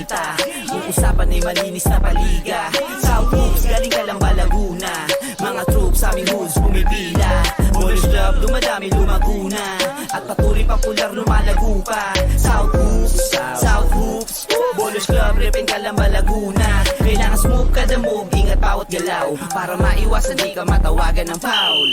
balita. Ang usapan ay malinis na paliga. South Hoops, galing ka lang ba Laguna? Mga troops sa aming hoods pumipila. Ballers Club, dumadami lumaguna. At patuloy popular lumalago pa. South Hoops, South Hoops, Ballers Club, repin ka lang ba Laguna? Kailangan smooth kada move, ingat bawat galaw, para maiwasan di ka matawagan ng foul.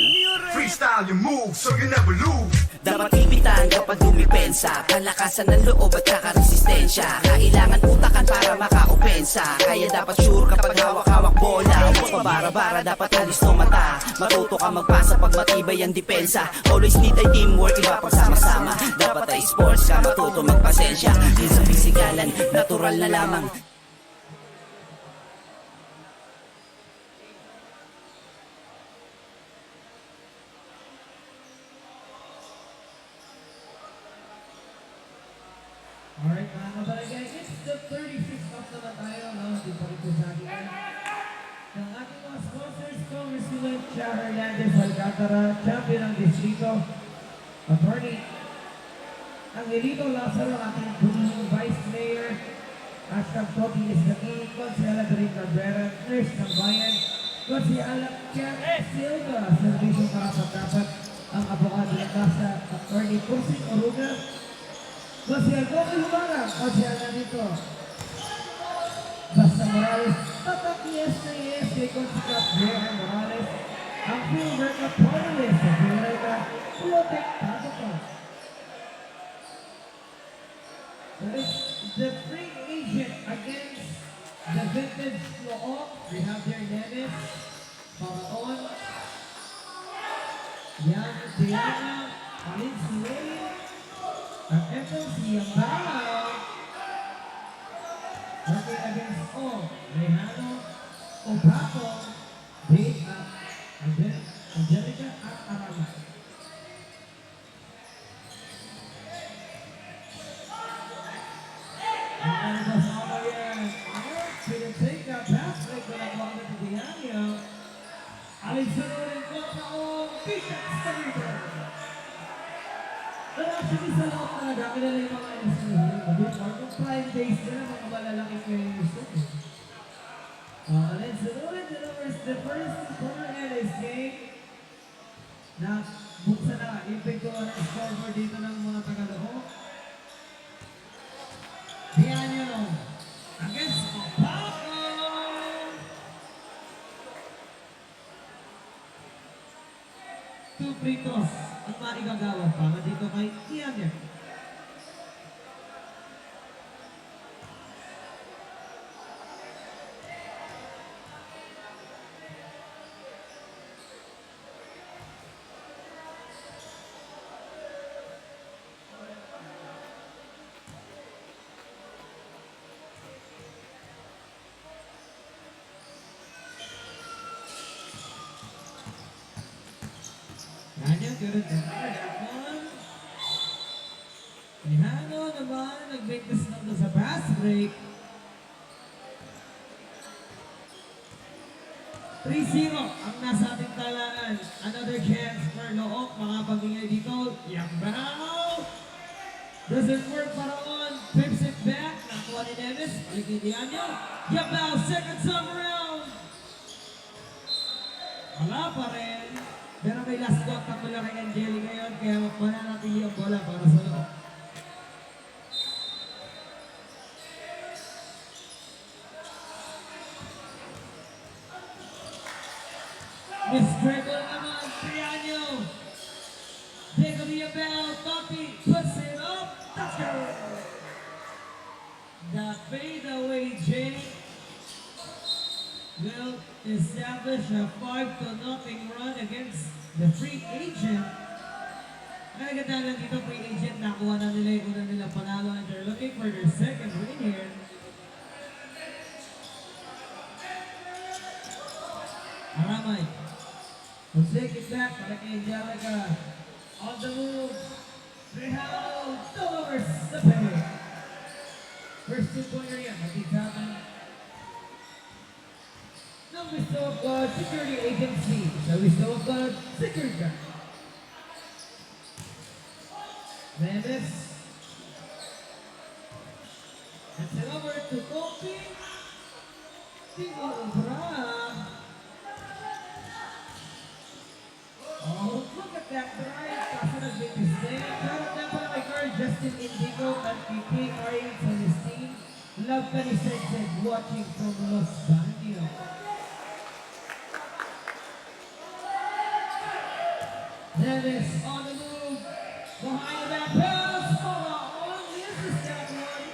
Freestyle your move so you never lose. Dapat ipitan kapag dumipensa, kalakasan ng loob at kakaresistensya. Kailangan utakan para makaopensa. Kaya dapat sure kapag hawak-hawak bola. Huwag pabara-bara, dapat alis ng mata. Matuto ka magpasa pag matibay ang depensa. Always need ay teamwork, iba pagsama-sama. Dapat ay sports ka, matuto magpasensya. Din sa pisikalan, natural na lamang. Alright, mga kabarangay, it's the 36th off naman tayo, no? Di pa rin po sa akin. Ng ating mga sponsors, Congresswoman Cha Hernandez Alcantara, champion ng distrito, attorney Angelito Lazaro, ating punong vice mayor, hashtag Toby Isdaki, Consela Doreen Cabrera, nurse ng bayan, Consela Kian Silva, servisyong karapat-dapat, ang abogado ng kasa, attorney Pusing Oruga, Konsehal Cory Humara, konsehal na dito. Basta Morales, tatak yes na yes kay Konsehal Brian Morales. Ang fielder na Morales, sa fielder na Pulotek Tato. So it's the free agent against the vintage Look. We have their Dennis, Paraon, Yang Diana, Valenzuela, at ito si Yambao. Working against Rehano, Obraco, Dave at Angelica at Arama. Ang kasama yan, pinag-take ka, pass break na nakuha na si Dianio. Alisunod ko taong Bishop Stariber. Pero actually sa lahat talaga, kilala yung mga LSU. Kung prime days na mga malalaking ngayon gusto. And then sunod, the first corner LS game na buksan na, ipigto ang scoreboard dito ng mga Tagalog. Dianio against Paco. Two free throws ang maigagawa para dito kay Dianio. Dianio, good at that one. Rehano naman, nag-make this number sa pass break. 3-0 ang nasa ating talaan. Another chance for Look, makapagingay dito. Yambao! Doesn't work para on. Pips it back. Nakuha ni Neves. Balik ni Dianio. Yambao, second time around. Wala pa rin. Pero may last contact mula kay Angeli ngayon, kaya mananatili ang bola para sa Look. Miss Dribble naman, Dianio. Jacob Yambao, Bumpy puts it up. That's good. The fadeaway J will establish a 5-0 run against the free agent. Nagaganda lang dito, free agent, nakuha na nila yung una nilang panalo and they're looking for their second win here. Aramay. We'll take it back para kay Angelica. On the move. Rehano, delivers the pay. First two-pointer yan, magkikaman. Ng Wisto of God Security Agency. Sa Wisto of God Security Guard. Neves. That's it recover to Kopi. Tinobra. Oh, look at that drive. Kaso nag-make mistake. Pero pala kay Carl Justin Indigo at kay King Ariel Celestine. Love ka ni Seg watching from Los Baños. Dennis on the move. Behind the back pass. Oh, misses that one.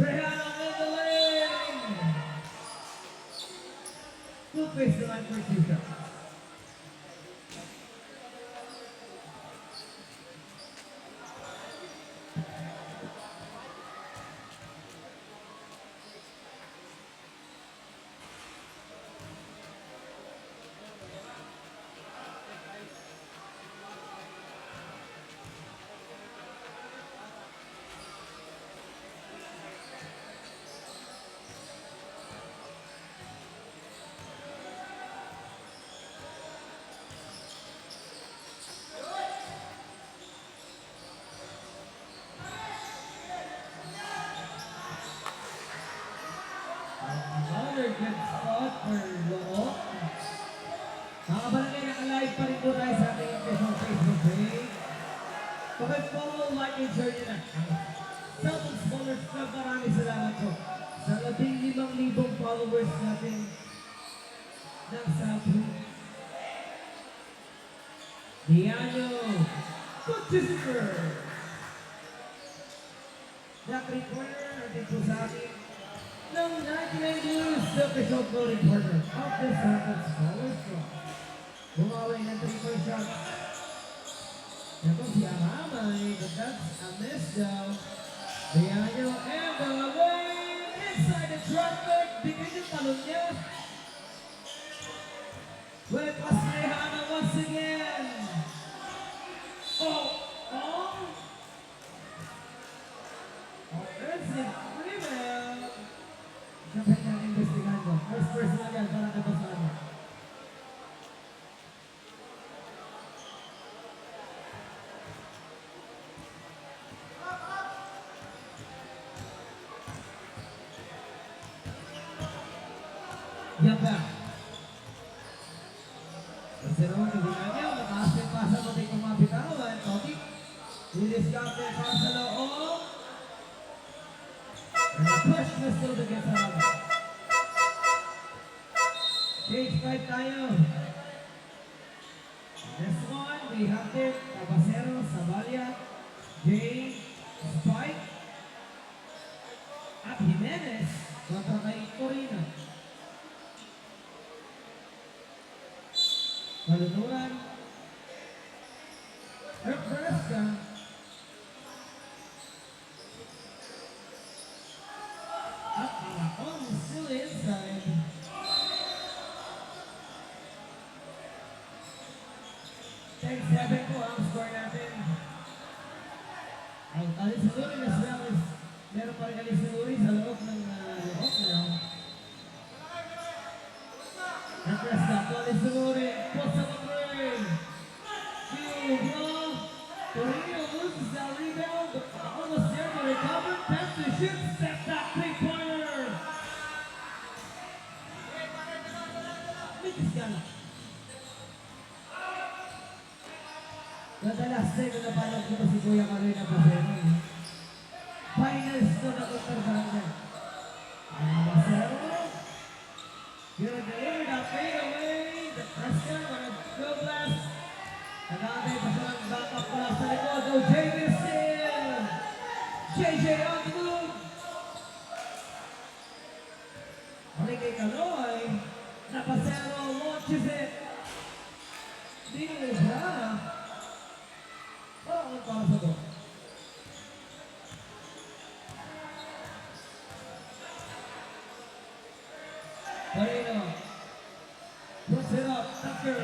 Brianna in the lane. Two face the line for two shots. Another good spot for Loo. Mga kabarangay, naka-live pa rin po tayo sa ating official Facebook page. Pakipollow, like, and share nyo na. Southern Scholars Club, maraming salamat po. Sa 15,000 followers natin ng Southwood. Diano Kutchisker. Jack Recorder, natin po sa ating ng 99 News, the official pro reporter of the Southern Scholars Club. Bumaway ng 3-point shot. Ito si Aramay, but that's a miss daw. Diano and the lane inside the traffic. Bigay yung talon niya. Well, Paslehana once again. Oh, offensive rebound. Siyempre niya investigahan ko. First personal yan para kay Paslehana. Yaba. Kasi naman hindi na niya, mataas yung pasa pati kung mabitawan. Toki, iliskate para sa loob. And a push missile to get out. Stage 5 tayo. This one, we have it. Cabacero, Sabalia, Jay, Spike, at Jimenez kontra kay Corina. Malunuran. Nebraska. At Malacon still inside. Thanks, 7 po ang score natin. Ang Alisaluri as well as meron pa rin Alisaluri sa loob ng loob na. Nebraska, Alisaluri. Puts up a three. Torino loses that rebound, but almost there to recover. Pass to shoot, step back, three-pointer. Mikis Gala. Ganda last time na napanood ko si Kuya Karina Pasero. Finals to na kontra Pasero. Gonna deliver that fade away. The Nebraska on a go blast. Nagkakatay pa siya ng backup pala sa likod. Go Jamison! JJ on the move! Mali kay Kaloy. Napasero launches it. Dino siya. Parang para sa to. Marino. Puts it up. Tucker.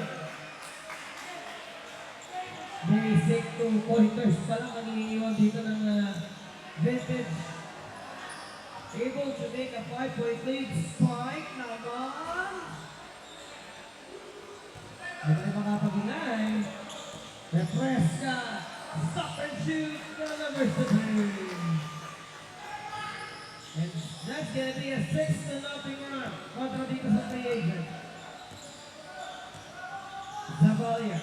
Basic 2-pointers pa lang ang iniiwan dito ng vintage. Able to make a 5-point lead. Spike naman. Hindi na makapag-inay. Nebraska. Stop and shoot. Delivers the dream. And that's gonna be a 6-0 run kontra dito sa free agent. Zavalia.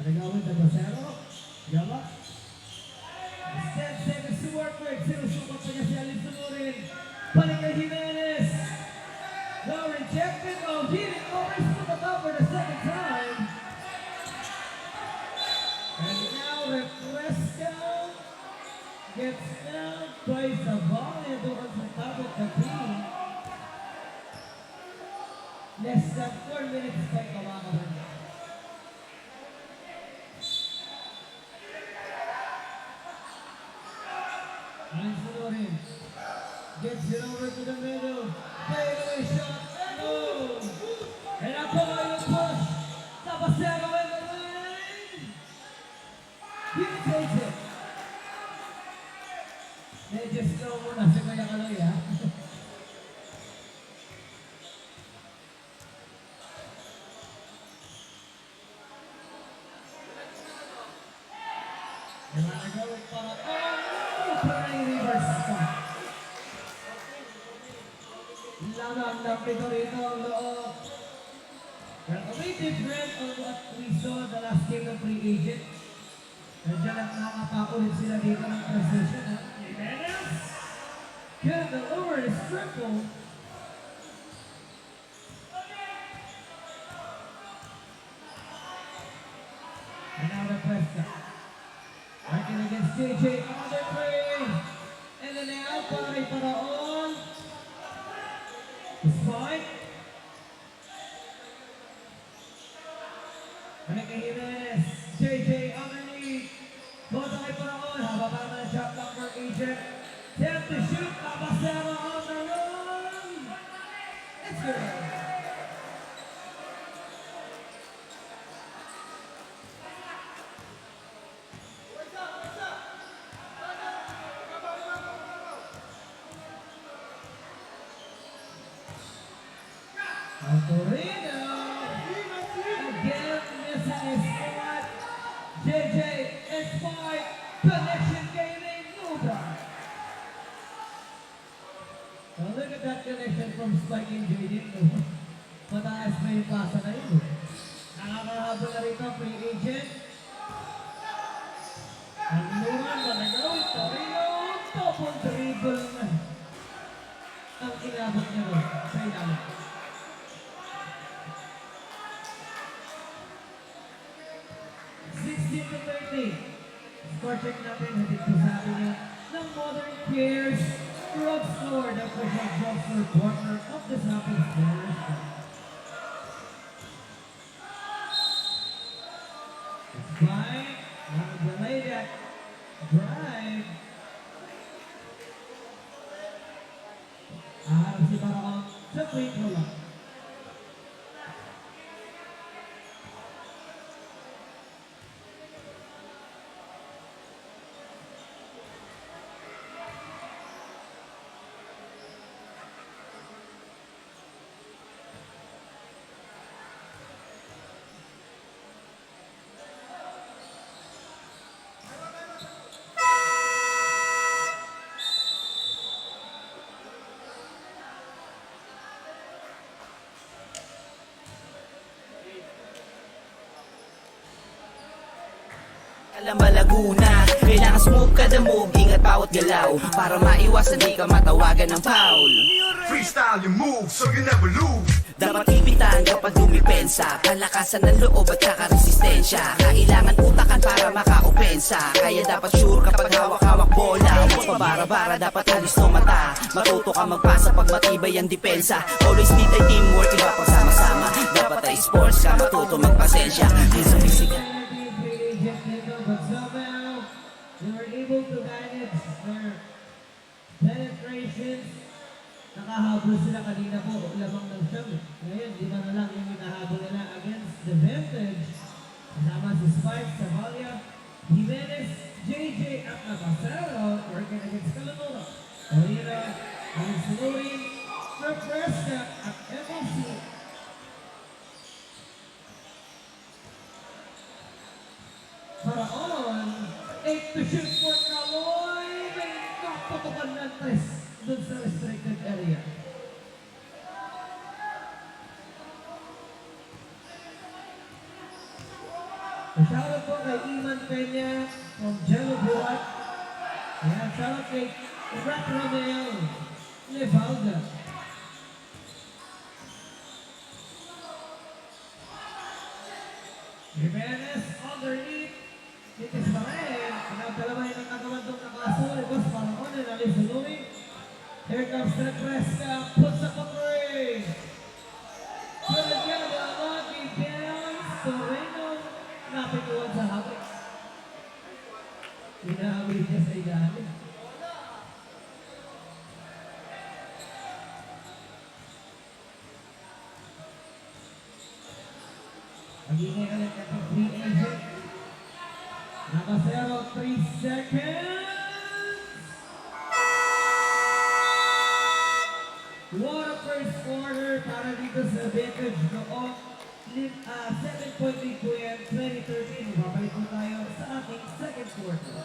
Ano gawin na Basero? Yaba. 10 seconds to work with. Sinusukat pa niya si Alin Sunurin. Balik kay Jimenez. No rejected. Oh, he didn't always put the top for the second time. And now Refresco gets down by Zavalia doon sa top of the team. Less than 4 minutes pa ito mga kabanda. Alin Sunurin gets it over to the middle. Fade away shot. No! And ako yung push. Tapasero in the lane. He takes it. Medyo slow muna si Kuya Kaloy ha. Diba nagawin para para yung reverse pa. Lamang lang pito rito ang loob. But a bit different on what we saw the last game of free agent. Nandiyan at nakakapakulit sila dito ng transition. Jimenez! Good, the over is triple. And now the Presta. Working against JJ on the three. And then now, Paraon. Spike. Balik kay Jimenez. JJ underneath. Bota kay Paraon. Haba pa naman ang shot clock for agent. Attempt to shoot. Abasero on the run. It's good. Torino again missing his spot. JJ and Spike connection gaming Luda. Well, look at that connection from Spike and JJ. Mataas na yung klasa na yun. Nakakahabol na rito free agent. Ang luman managawin Torino. Double dribble na. Ang inabot niya rin sa ilalim. 16-30. Score check natin, hatid ko sa atin niya ng Modern Cares Drugstore, the official drugstore partner of the Sapping Sports. It's fine. Now delay that drive. Harap si Paraon sa free throw lang. Alamba Laguna, kailangan smooth kada move, ingat bawat galaw para maiwasan di ka matawagan ng foul. Freestyle your move so you never lose. Dapat ipitan kapag dumipensa, palakasan ng loob at saka resistensya. Kailangan utakan para maka-opensa, kaya dapat sure kapag hawak-hawak bola. Huwag pabara-bara, dapat alis no mata. Matuto ka magpasa pag matibay ang depensa. Always need ay teamwork, iba pag sama-sama. Dapat ay sports ka, matuto magpasensya. Minsan bisigan. But somehow they were able to manage their penetration. Nakahabol sila kanina po, lamang ng siyam. Ngayon, di ba na lang yung hinahabol nila against the vintage. Kasama si Spike, Zavalia, Jimenez, JJ at Navasero working against Calamora. Torino, Alin Sunurin, Refresca at MLC. Paraon, 8 to shoot for Kaloy. Nakapatukan na atres dun sa restricted area. Shoutout po kay Iman Peña from Jello Buat. Ayan, shoutout kay Rat Romeo Levalda. Jimenez underneath. Titis pa rin. Pinagdalawahin ang nagawan itong nakasuli. Boss, parang on and alis sa Louie. Here comes the Fresca. Puts up a three. Good job, Lucky Bounce. Torino. Napituan sa hapit. Hinahawin niya sa ilalim. Magingay ulit ang free agent. Nakasero, 3 seconds. What a first quarter para dito sa Vintage noong 7 point lead po yan, 2013. Babalik po tayo sa ating second quarter.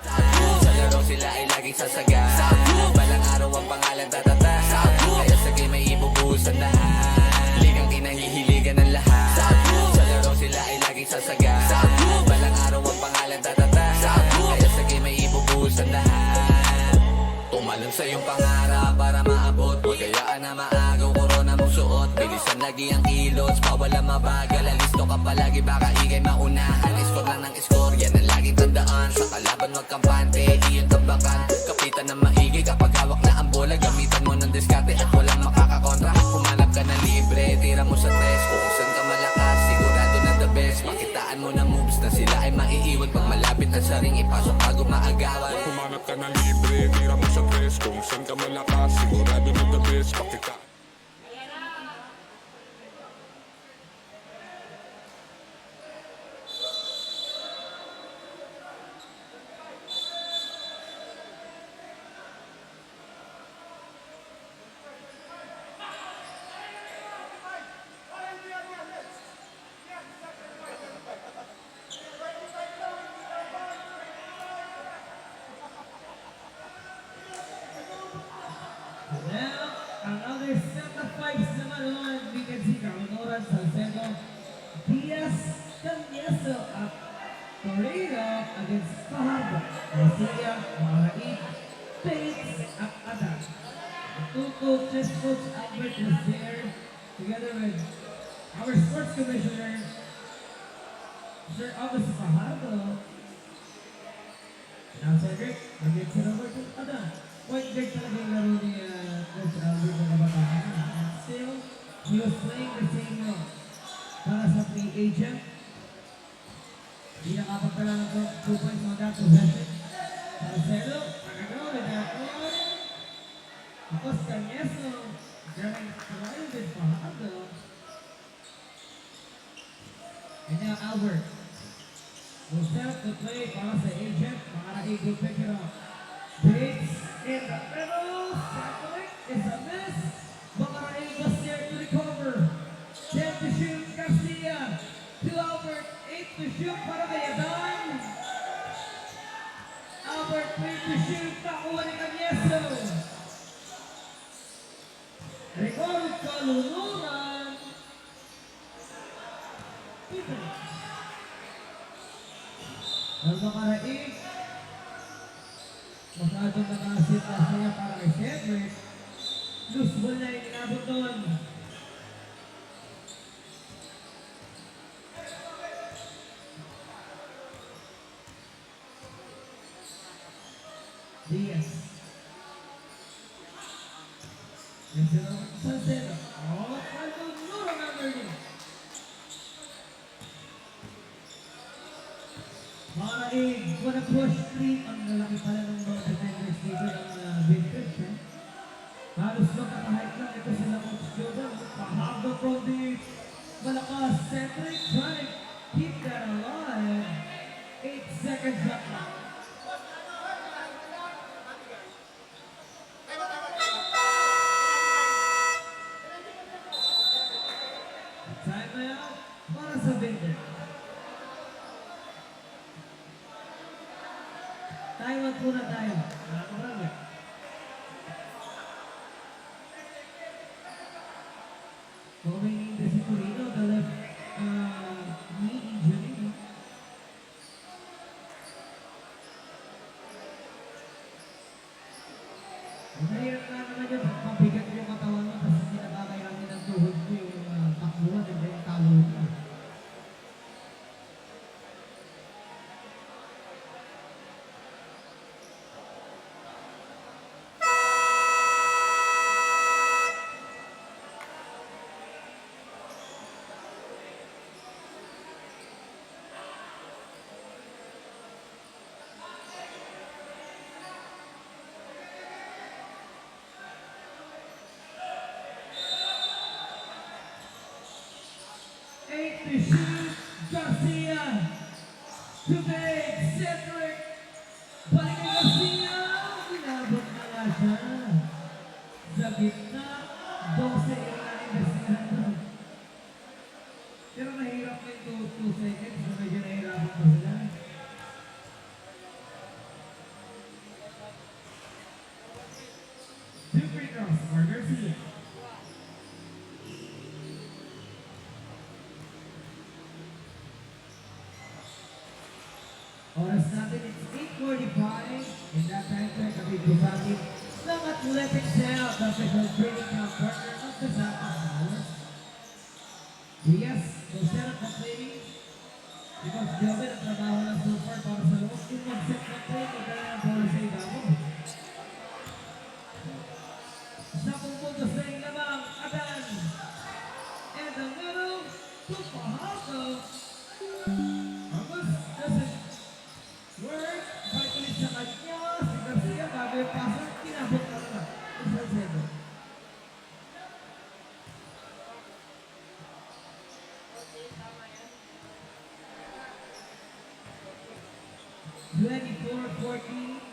Sa laro sila ay laging sasaga. Balang araw ang pangalan tatata. Kaya sa game ay ibubuhos ang lahat. Ligang kinahihiligan ng lahat. Sa laro sila ay laging sasaga. Balang araw ang pangalan tatata. Kaya sa game ay ibubuhos ang lahat. Tumalon sa iyong pangarap para maabot. Huwag kayaan na maagaw, korona mong suot. Bilisan lagi ang kilos, pawala mabagal. Alisto ka palagi, baka ikay maunahan. Score lang ng score, yan ang laging tandaan. Sa kalaban wag kampante, di yung tabakan. Kapitan ng maigi kapag hawak na ang bola. Gamitan mo ng diskarte at walang makakakontra. Humanap ka ng libre, tira mo sa tres. Kung saan ka malakas, sigurado na the best. Makitaan mo ng moves na sila ay maiiwan. Pag malapit ang saring ipasok bago maagawan. Humanap ka ng libre, tira mo sa tres. Kung saan ka malakas, sigurado na the best. Pakita. Now, another set of fives naman on. We can see Carlonoran, Salcedo, Diaz, Canieso at Torreira against Fajardo, Garcia, Maraig, Bates at Adan. The two coaches, Coach Albert was there together with our sports commissioner, Sir August Fajardo. Now, Cedric, against Robert Adan. Point guard talaga yung laro ni Coach Albert na kabataan. And still, he was playing the same role. Para sa free agent, hindi nakapagpala ng 2 points on that possession. Salcedo, nakagawa with that one. Tapos Canieso, grabbing trial with Fajardo. And now Albert will set up the play para sa agent. Maraig will pick it up. Bates in the middle, Sakovic is a miss. Maraig was there to recover. 10 to shoot, Garcia to Albert, 8 to shoot para kay Adan. Albert 3 to shoot, nakuha ni Canieso. Record Carlonoran. Peter. Ang Maraig, masyadong nakasit na siya para kay Cedric. Loose ball na yung inabot doon. Diaz. Yan sila Salcedo. Oh, Carlonoran underneath. Maraig, wanna push 3. Ang lalaki pala ng mga defenders dito ng Vintage. Halos lang kakahit lang. Ito sila Coach Jordan. Pahaba from the malakas Cedric. Trying to keep that alive. 8 seconds left now. Time out para sa Vintage. Taiwan muna tayo. Marami. Going in the Torino, the left knee injury. No? Mahirap na naman yun. Mabigat yung katawan mo kasi hindi nakakayanin ng tuhod mo yung takbuhan and then talo mo. Eight to shoot, Garcia. To make Cedric. Balik kay Garcia. Inabot na nga siya. Sa gitna, 12 yung na-investigahan. Pero nahirap na yung 2 seconds. So medyo nahirapan pa sila. Two free throws for Garcia. Oras natin, it's 8:45. In that time check, kami Bufati ng Athletic Cell, the official training camp partner of the Santa Hours. Yes, so set up complaining. Because Joven ang trabaho ng super para sa loob. Yung mag-set ng play, magdala ng bola sa igamo. Sa pupunto sa lamang, Adan. And the middle, Tupahato. Agus, doesn't work, balik ulit sa kanya, si Garcia, bago yung pasok, kinabot na naman. Isa zero.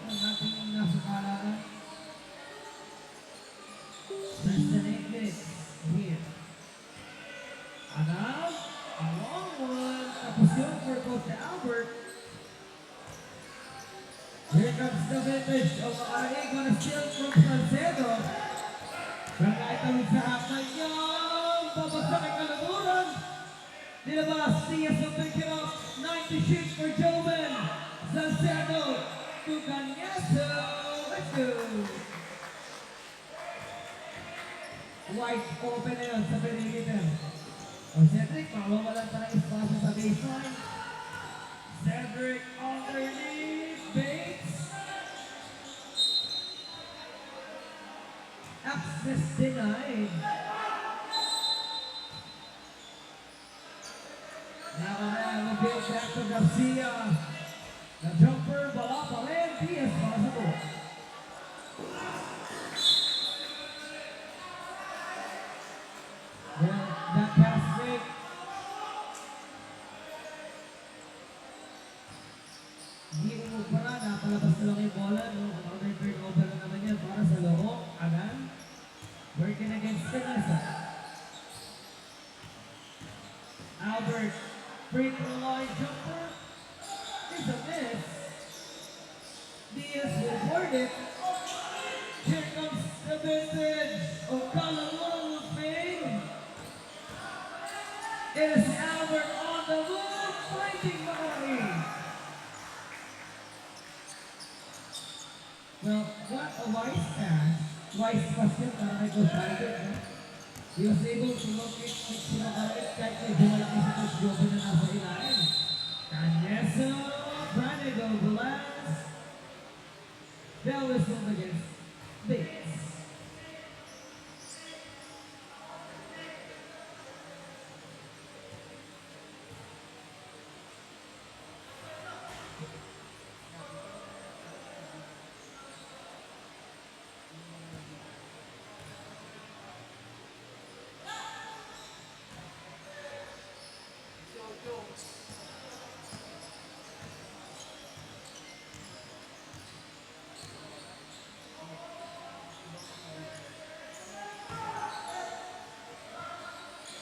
ang ating nasa kalaran. Less than 8 minutes here. Adam, a long one. Tapos yun for Coach Albert. Here comes the vintage of Aig on a steal from Salcedo. Barangay tawid sa hakay niyang babagsak ang kalaburan. Nilabas Diaz of pick it up. 90 shoot for Joven. Salcedo to Canyaso. Let's go. White open na yun sa perimeter. O Cedric, mawawalan pa ng espasyo sa baseline. Cedric underneath. Bates. Access denied. Now we'll build back to Garcia. The jumper, bala pa rin. Diaz possible. Well, that pass break. Hindi umupara, napalabas na lang yung bola. No? Another turnover na naman yan para sa loob. Agan. Working against Pinasa. Albert. Free throw line jumper. It's a miss. Diaz will board it. Here comes the vintage of Kalalong Fame. It is Albert on the move, fighting Maui. Well, what a wise pass. Wise pass yun para kay Coach Albert. He was able to locate si Macalit kahit medyo malaki si Coach Joven na nasa ilalim. Canyeso, Branigo, Velas. Bell whistled against Bates.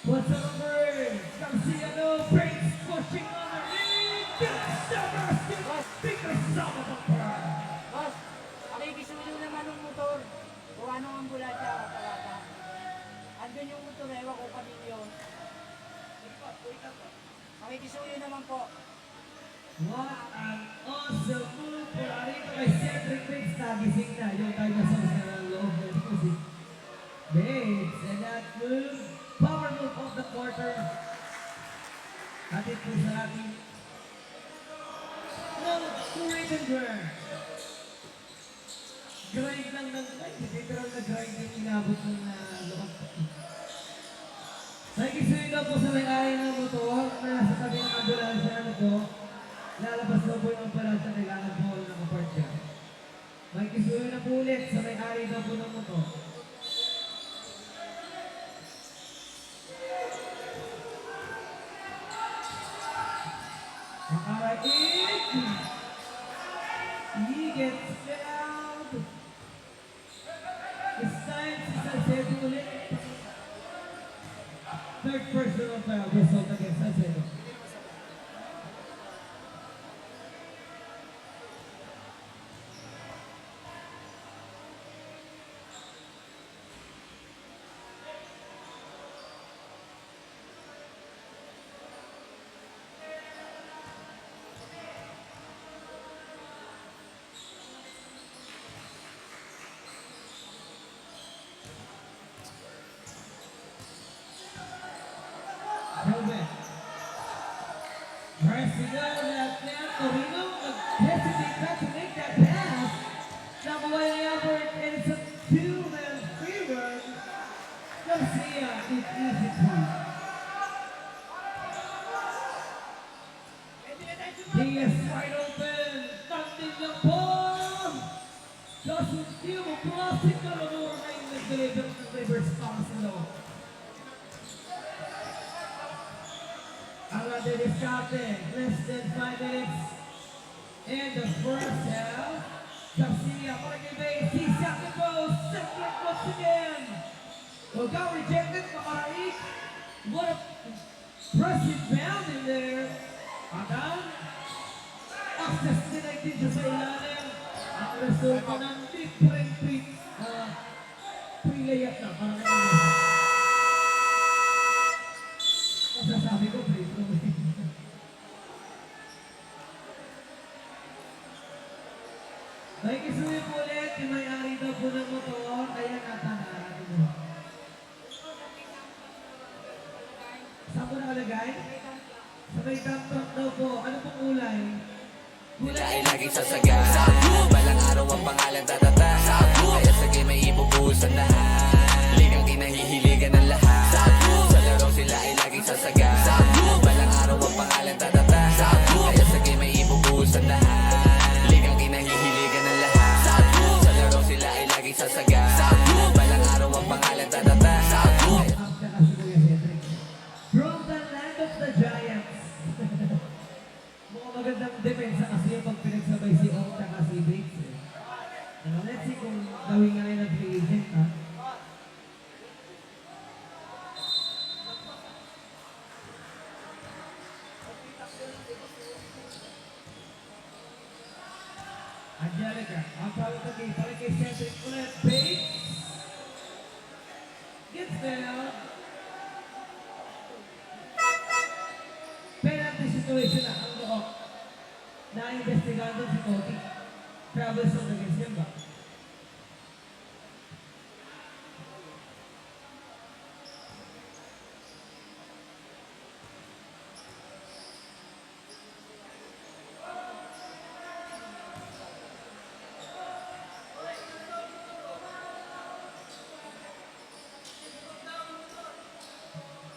What's up, number? Garcia, no breaks, pushing underneath. Gets the basket. Big son of a bird. What an awesome move mula rito kay Cedric Bates. Nagising na yung dinosaurs na ng loob ng music. Bates, and that move, power move of the quarter. Atin po sa ating written grind. Grind lang ng grind. Literal na grind yung inabot ng loob. Nakikisuyo daw po sa may-ari ng motor na nasa tabi ng ambulansya na po. Lalabas daw po yung ambulansya, kailangan po ng apart siya. Nakikisuyo na po ulit sa may-ari daw po ng motor. Alright, he gets down. It's time si Salcedo ulit. Third personal foul result against Salcedo. Helmet. Pressing on that man, Torino hesitate not to make that pass. Number one in the effort, and it's a two-man free run. Garcia, it easy to. Diaz wide open, nothing the ball. Joshua Timo, classic na lumura na yung nag-deliver ng Rivers Council. Already discounted, less than 5 minutes in the first half. Garcia, Marquez Bates, he's at the post, second once again. Well, got rejected from Araik. What a impressive bound in there. Adan, access connected siya sa ilalim. Ang resulta ng different pre-layup na, parang ano. Masasabi ko, free throw. Nakikisuyo po ulit, yung may-ari daw po ng motor, kaya natanaan mo. Saan po nakalagay? Sa may dump truck daw po. Ano pong kulay? Nila ay laging sasaga. Balang araw ang pangalan tatata. Kaya sa game ay ibubuhos ang lahat. Ligang kinahihiligan ng lahat. Sa laro sila ay laging sasaga. Balang araw ang pangalan tatata. Kaya sa game ay ibubuhos ang lahat. Ligang kinahihiligan ng lahat. Sa laro sila ay laging sasaga. Balang araw ang pangalan tatata. From the land of the Giants. Mukhang magandang depensa kasi yung pag pinagsabay si Ong at si Bates. Let's see kung gawin nga ng free agent, ha? Angelica, ang palagay, palagay Cedric ulit. Bates gets down. Penalty situation na ang doon. Na-investigahan doon si Cody. Travels on against him ba?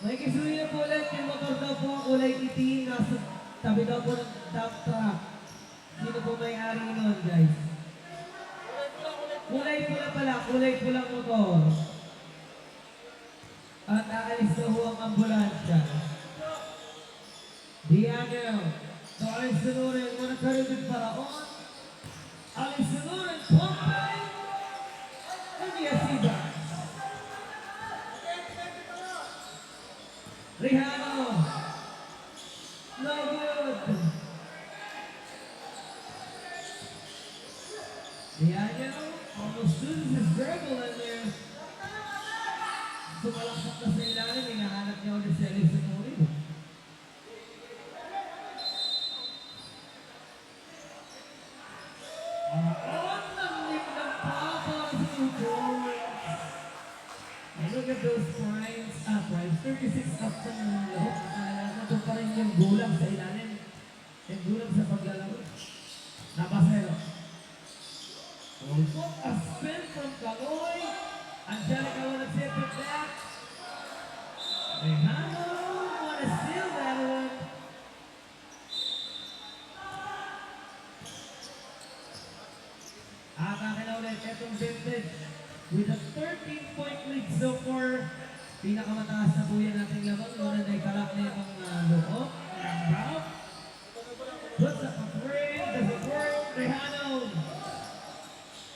Nakikisuyo na po ulit yung motor daw po ang kulay itim. Nasa tabi daw po ng dump truck. Sino po may-ari nun, guys? Kulay pula pala, kulay pulang motor. At aalis daw po ang ambulansya. Diano. So, alis sunurin. Muna karibig paraon. Alis sunurin. Pompay. Nagiyasiba. Rihano. No good. Rihano almost loses his dribble in there. Sumalaksak na sa ilalim. Hinahanap niya ulit si Alex Sunuri. Look at those primes. Primes. 36 up sa loob. Ito pa rin yung gulang sa ilalim. Yung gulang sa paglalaro. Napasero. Also, a spin from Kaloy. Angelica wanna tip it back. Rehano wanna steal that one. Atake na ulit itong Vintage with a 13-point lead so far. Pinakamataas na po yan ating laban. Ngunit ay kalak na itong loob. Brown. Puts up a frame. Does it work? Rehano.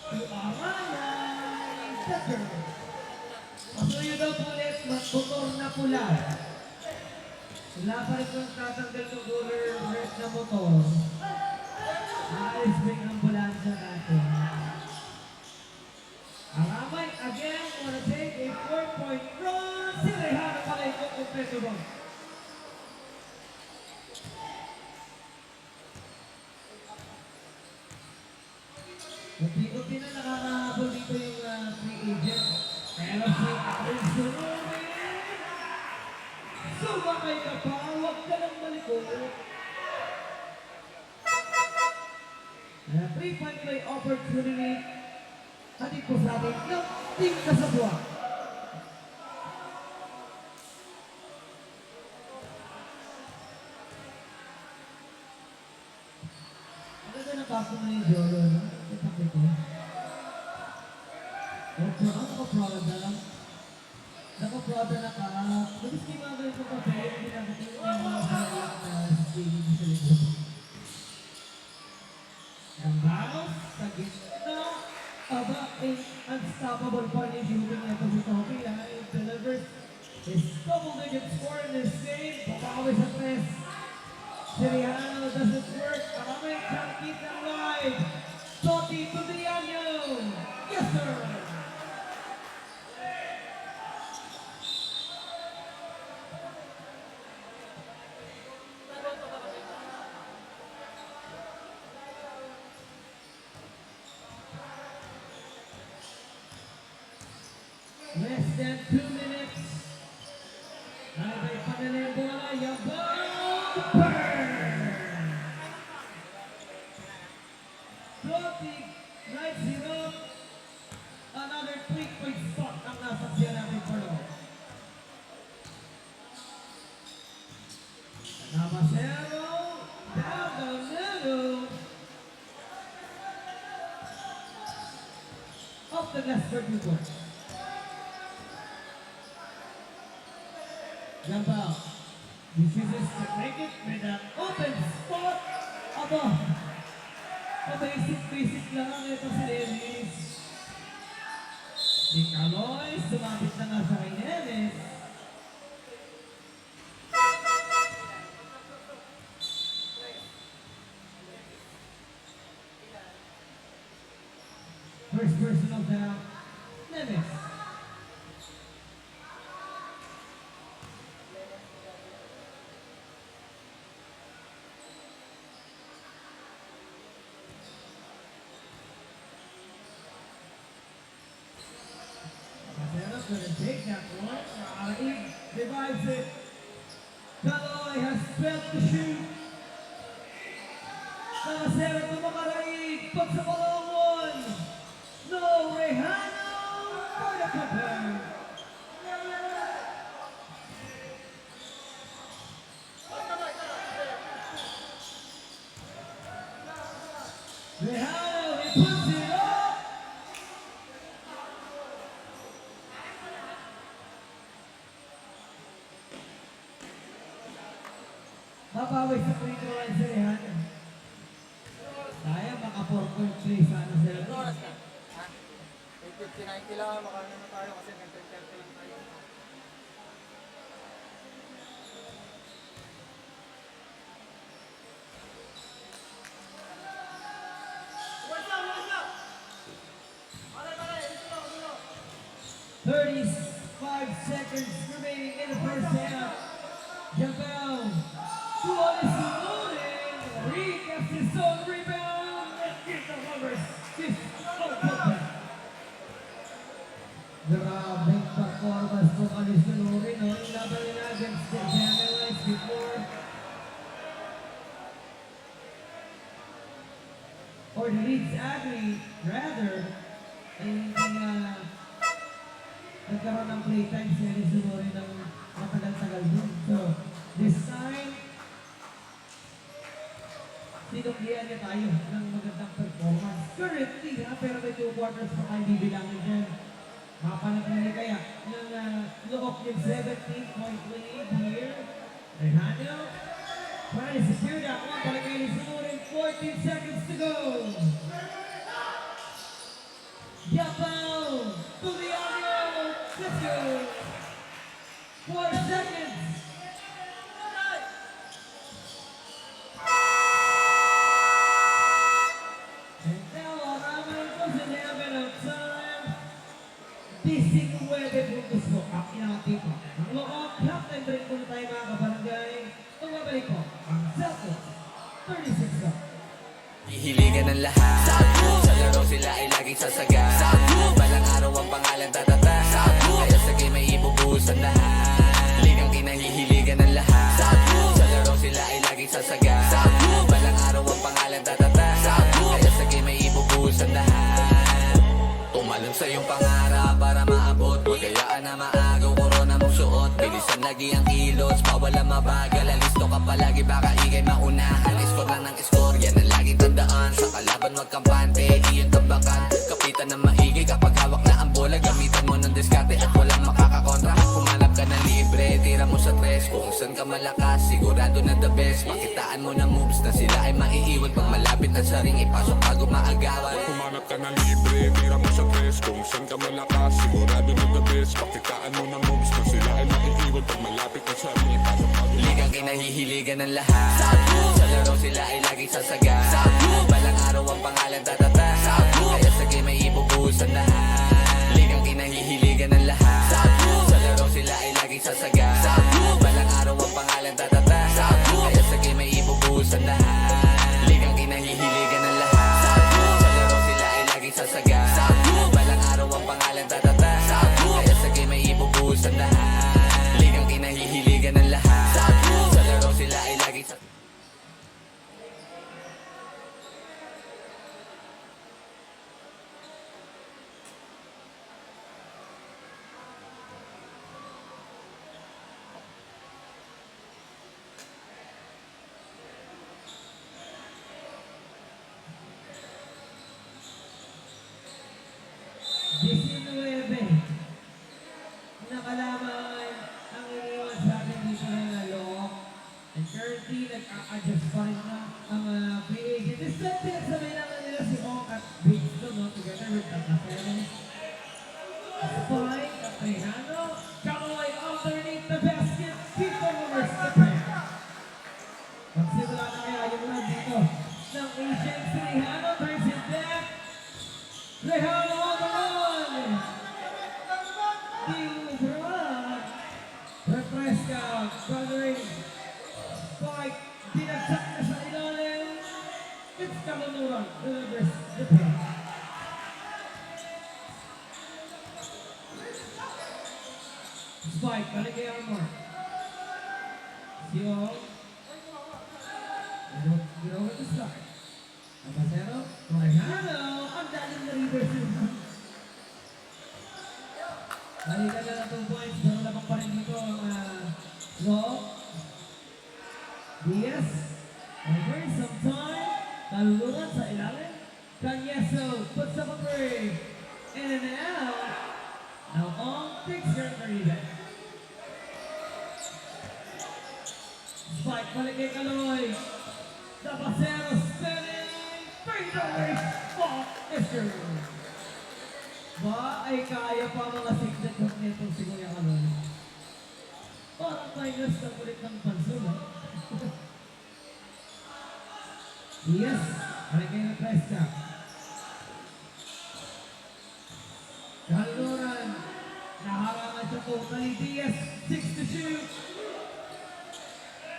To Aranay. Tucker. Pasuyo daw po ulit. Motor na pula. Wala pa rin kung tatanggal ng cooler red na motor. Ayos ba yung ambulansya natin? Aramay again wanna take a 4-point run. Si Rehano pala yung kumpleto ba? Unti-unti na nakakahabol dito yung free agent. Pero si Aaron Sunuri, sumakay ka pa, huwag ka lang malikot. 3-point play opportunity. Hatid po sa atin ng Team Kasabwa. Ang ganda ng paso na yung Jolo, no? Ito ko. Naka-Prada. Naka-Prada na ka. Labis kayo mga ganito papel. Hindi natin yung mga sarang na singing sa likod. Ang bounce sa gitna. Aba, unstoppable punish shooting niya si Tommy. It delivers his double-digit score in this game. Babawi sa press. Siriano doesn't work. Maramay can't keep them alive. Totti to the onion. Yes, sir. Less than 2 minutes. Nabay pa nila yung bola. Yabang! Burn! Totti lights it up. Another 3-point spot ang nasaksiyan natin for now. Nabasero down the middle. Off the glass for 2 points. Jump out. This is to make it with an open spot. Aba. Basic lang ang ito si Dennis. Si Kaloy, sumapit na nga sa kay Dennis. First personal foul, Dennis. Gonna take that one. Araig divides it. Kaloy has failed to shoot. Nakasera ito mga Araig. Pag sa balongon. No, Rehano for the cover. Rehano, he puts it up. Mabawi sa free throw line si Rehano. Kaya maka 4.3 sana sila. Oras na. Ha? 59 kailangan makano na tayo kasi 10:30 lang tayo. What's up? 35 seconds remaining in the first half. Jabel, Suarez Sunuri, Reed gets his own rebound and gives the Lovers Vince Agri, rather, ay hindi nagkaroon ng playtime si Alice Sonore ng matagal-tagal din. So, this time, sinuklian niya tayo ng magandang performance. Currently, pero may 2 quarters pa kayo bibilangin dyan. Mapanatili kaya ng loob yung 17-point lead here. Rehano, trying to secure that one. Palagay ni Sonore, 14 seconds to go. Yapao to the audio. Let's go. 4 seconds. And now Rama doesn't have enough time. 19 puntos mo ang inakatipo. Ang loob, halftime break muna tayo mga kabarangay. Tumabalik po ang Celtics. 36 up. Hihiligan ng lahat Sa laro sila ay laging sasaga Balang araw ang pangalan tatata Kaya sa game ay ibubuhos ang lahat Ligang kinahihiligan ng lahat Sa laro sila ay laging sasaga Balang araw ang pangalan tatata Kaya sa game ay ibubuhos ang lahat Tumalon sa iyong pangarap para maabot Huwag kayaan na maagaw korona mong suot Bilisan lagi ang kilos, pawala mabagal Alisto ka palagi baka ikay maunahan Score lang ng score, yan ang laging tandaan Sa kalaban wag kampante, iyon tambakan Kapitan ng maigi kapag hawak na ang bola Gamitan mo ng diskarte at walang makakakontra Humanap ka ng libre, tira mo sa tres Kung saan ka malakas, sigurado na the best Makitaan mo ng moves na sila ay maiiwan Pag malapit na sa ring, ipasok bago maagawan Humanap ka ng libre, tira mo sa tres Kung saan ka malakas, sigurado na the best Pakitaan mo ng moves na sila ay maiiwan Pag malapit na sa ring, ipasok bago Ligang kinahihiligan ng lahat Sa laro sila ay laging sasaga Balang araw ang pangalan tatata Kaya sa game ay ibubuhos ang lahat Ligang kinahihiligan ng lahat Sa laro sila ay laging sasaga Balang araw ang pangalan tatata Kaya sa game ay ibubuhos ang lahat Ligang kinahihiligan ng lahat Sa laro sila ay laging sasaga Balang araw ang pangalan tatata Kaya sa game ay ibubuhos ang lahat Ligang kinahihiligan ng lahat Sa laro sila ay laging sasaga Nakalaman ang iniwan sa atin dito ng loob. And currently, nag-a-adjust pa rin na ang free agent. This time, pinagsabi naman nila si Ong at Bigstone, no? Together with Tatafero. Spike at Rehano. Kawai underneath the basket. Keep on reverse the pair. Magsimula na kaya yung run dito ng agent si Rehano. Turns it back. Rehano on the run. Refresca, gathering, spike, pinagsak na sa ilalim. It's Kamanuran, delivers the pin. Spike, balik kay Armor. Sio. Ginawa to start. Abasero, Rehano, ang daling na reverse. Balikan na ng 2 points, pero lamang pa rin dito ang Loob. Diaz, over some time, taluluran sa ilalim. Canyeso puts up a three, in and out. Now on, takes her 30 back. Spike, balik kay Kaloy. Tapasero, spinning, fade away, spot, Mr. Ba ay kaya pa mga signet ng netong si Kuya Kalon. Parang minus na ulit ng panso, no? Yes, balik kayo ng Presta. Kaluran, naharangan siya totally. Diaz, 6 to shoot.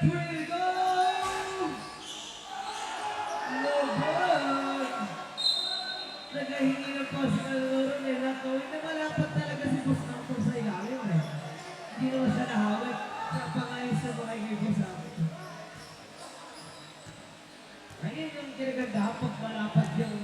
3 to go! No good! Nagahingi ng pass si Kaluran eh. Nakawin na malapad talaga si Boss Arthur sa ilalim eh. Hindi naman siya nahawag. Sa pangayos na makikay ko sa akin. Ayun yung kinaganda pag malapad yung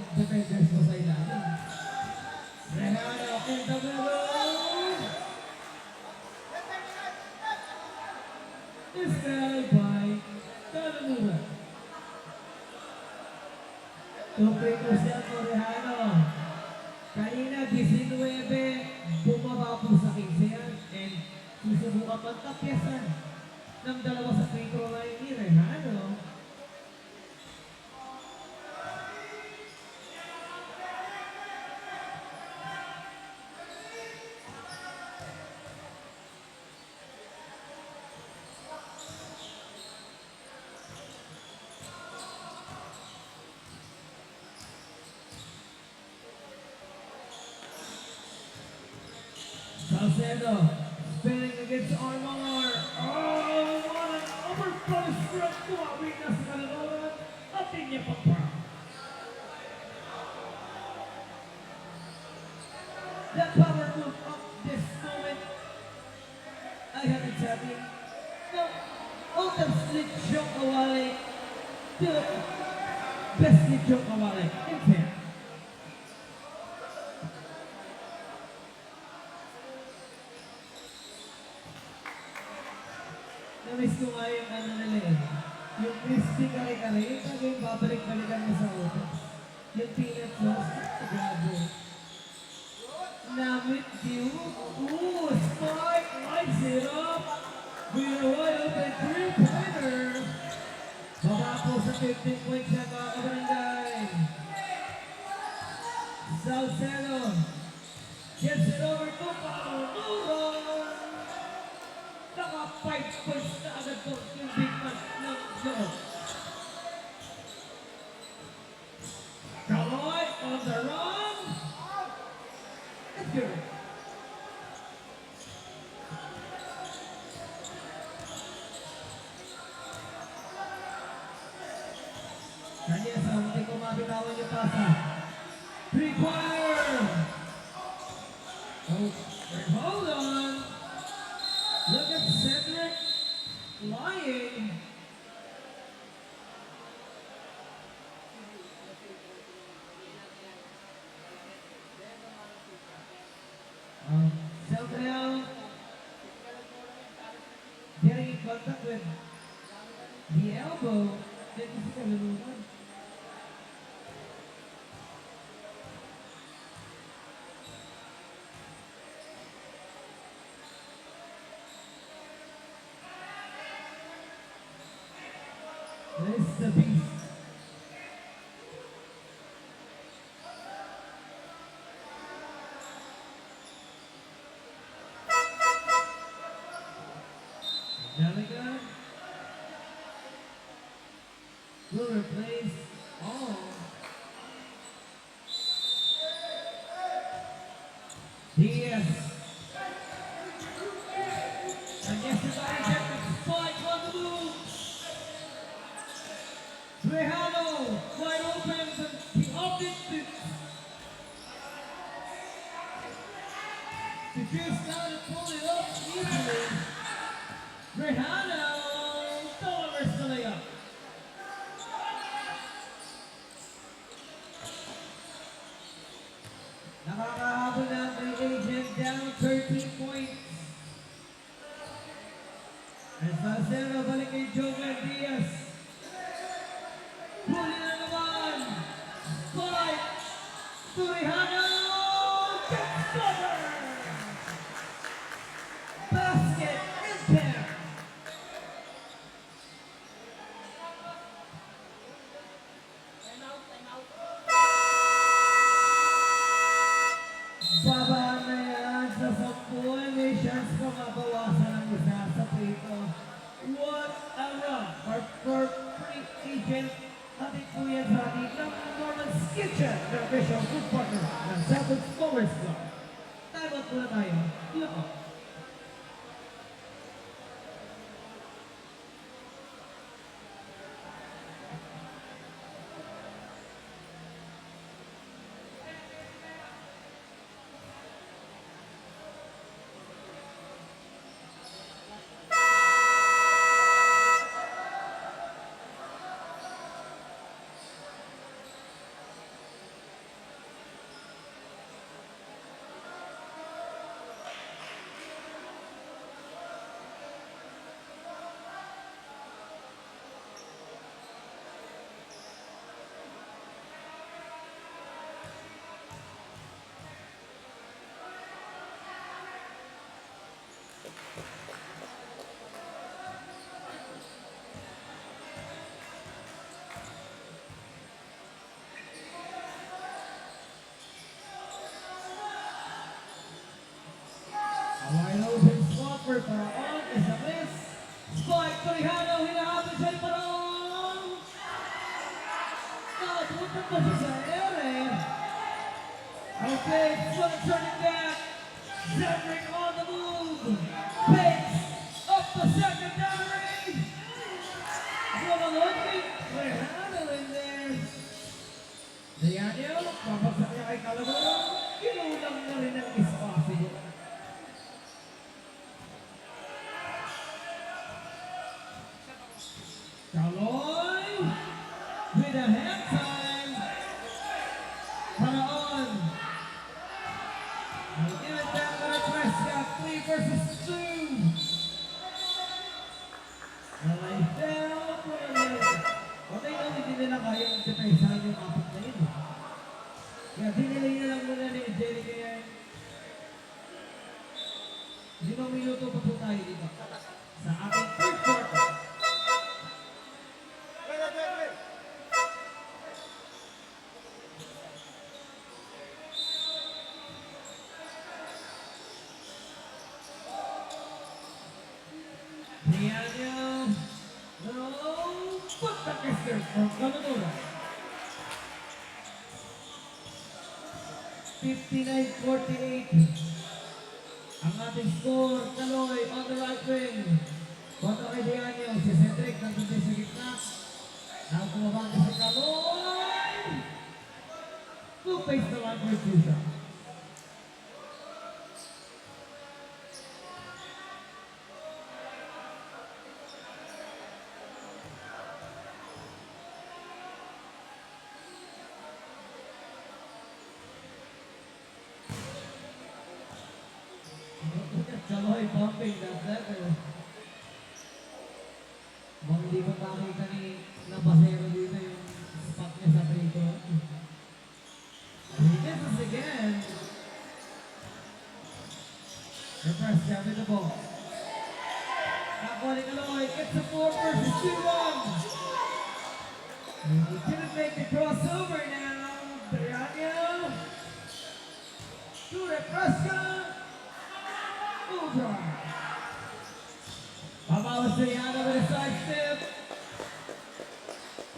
Salcedo spinning against Armor. Oh, what an overflow strike to Arena sa kaluluran at niya pagpa. The power move of this moment. I have it happening. No, ultimate split choke awali. To best split choke awali. In pair. Namiss ko nga yung ano nila eh. Yung crispy kare-kare, yung talaga yung babalik-balikan mo sa utak. Yung peanut sauce, grabe. Namit you. Ooh, spike, lights it up. Binuhay up a 3-pointer. Baba po sa 15 points na mga kabarangay. Salcedo gets it over to Paolo. Naka 5 points na agad po yung big man ng Joe. Kaloy on the run. Let's go. Kanya sa hindi ko mabitawan yung pasa. 3-pointer. Oh, hold on. Look at Cedric flying. Celtrell getting in contact with the elbow. Then this is a little one. This is the beast. Delegan will replace all. Diaz. And yesterday, Jeffrey spike on the move. Trejano wide open, but the optic to juice down and pull it up easily. Trejano delivers the layup. Nakakahabol na ang agent down 13 points. And Salcedo balik kay Joker Diaz. Huli na naman! Spike! Surihano! Gets covered! Basket is there! Babaan na yan sa 10. May chance pa mabawasan ang isa sa prito. What a run for free agent. Hatid po yan sa ating ng Norman's Kitchen, the official food partner ng Southwood Powers Club. Time out muna tayo. Ilan po? Wide open spot for Paraon is a miss. Spike Torrijano, hinahabol siya ni Paraon. Nakapunta pa siya sa ere. Okay, turning back. Cedric on the move. pace of the secondary. Gumalunod, we're handling there. Dianyo, papagsak niya kay Calamoro, kinulang na rin ang espasyo. Kaloy with a hand time. Paraon. They give it down to the Prescott. 3 versus 2. Alay down. Okay, no, hindi nila kayang depensahan yung apat na yun. Kaya dinilay na lang muna ni Angelica yan. 5 minuto pa po tayo dito. Sa ating third quarter. Dianyo. No. Put the kicker from Calamoro. 59-48. Ang ating score, Kaloy on the right wing. Kontra kay Dianyo, si Cedric nandun din sa gitna. Now kumabang si Kaloy. Who faced the line for 2 shots? Kaloy bumping that letter. Mukhang hindi pa makita ni Labasero dito yung spot niya sa trito. He gets us again. The press jam with the ball. Nakuha ni Kaloy. Gets a 4 versus 2-1. He didn't make the crossover now. Dianyo. To the Prescott. Ubra. Pabawas sa Dianyo with a side step.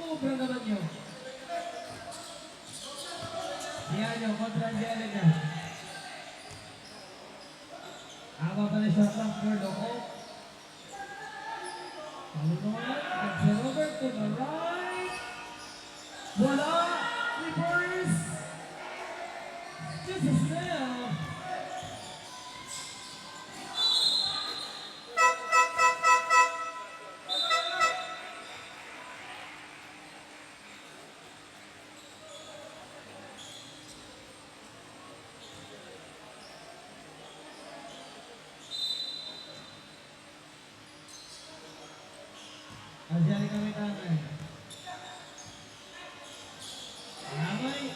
Ubra naman yun. Dianyo kontra Angelica. Aba pa na shot lang for Loco. Palunuan. Gets over to the right. Wala. Reverse. This is now. Angelica may tangan. Lamay.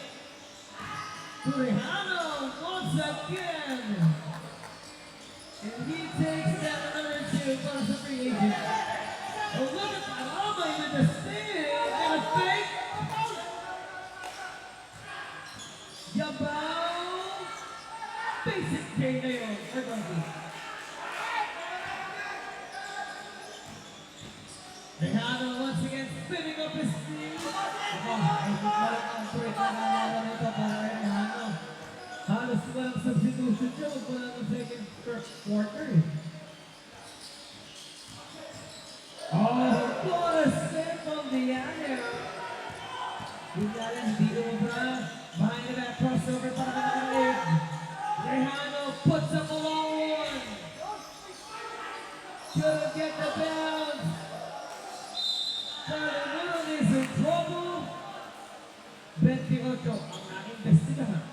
Turihano once again. And he takes down another 2 for the free agent. Oh, look at Lamay with the steal and a fake. Yabaw. Basic K na yun. Tejano once again spinning up his sleeve. Ay parang ang break na nalawa nito para kay Tejano. Halos walang substitution siya. Wala ng second quarter. Oh, what a step from Dianyo. Dianyo hindi umubra. Behind the back crossover para kay Nakalig. Tejano puts up a long one. Couldn't get the bounce. Calamoro is in trouble. 28 ang naging destinahan.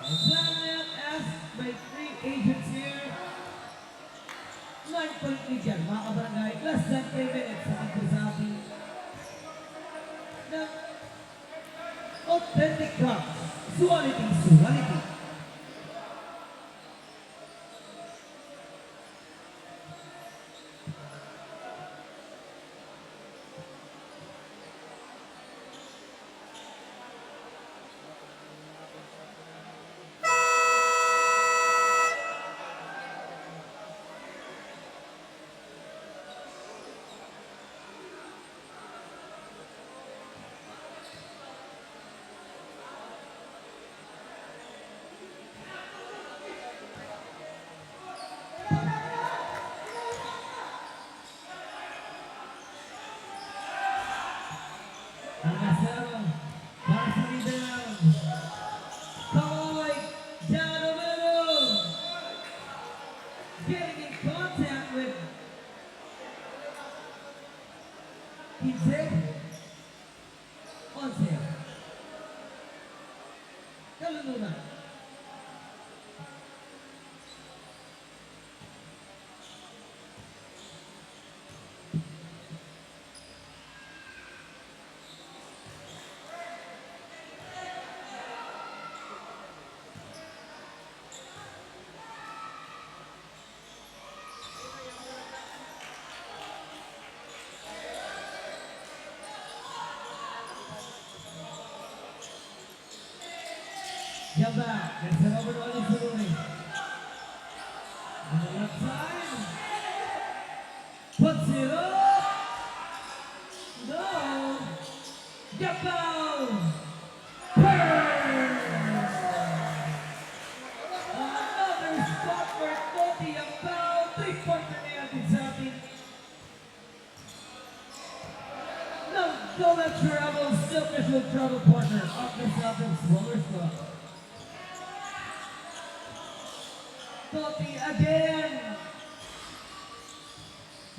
Examined asked by 3 agents here. 9-point lead yan, mga kabarangay. Less than 3 minutes sa pagkasabi ng authentic drops. Suality. Ang kasama, para sa rebound. Kawai Janomero. Getting in contact with Hidze Once. Kalununan. Jump back. Gets it over to Oli Suruni. On the left side. Puts it up. No. Get down. Another spot for Toti. About 3-pointer na yan sa atin. No, don't let trouble. Still with trouble partner. Up the Celtics roller squad. Toti again.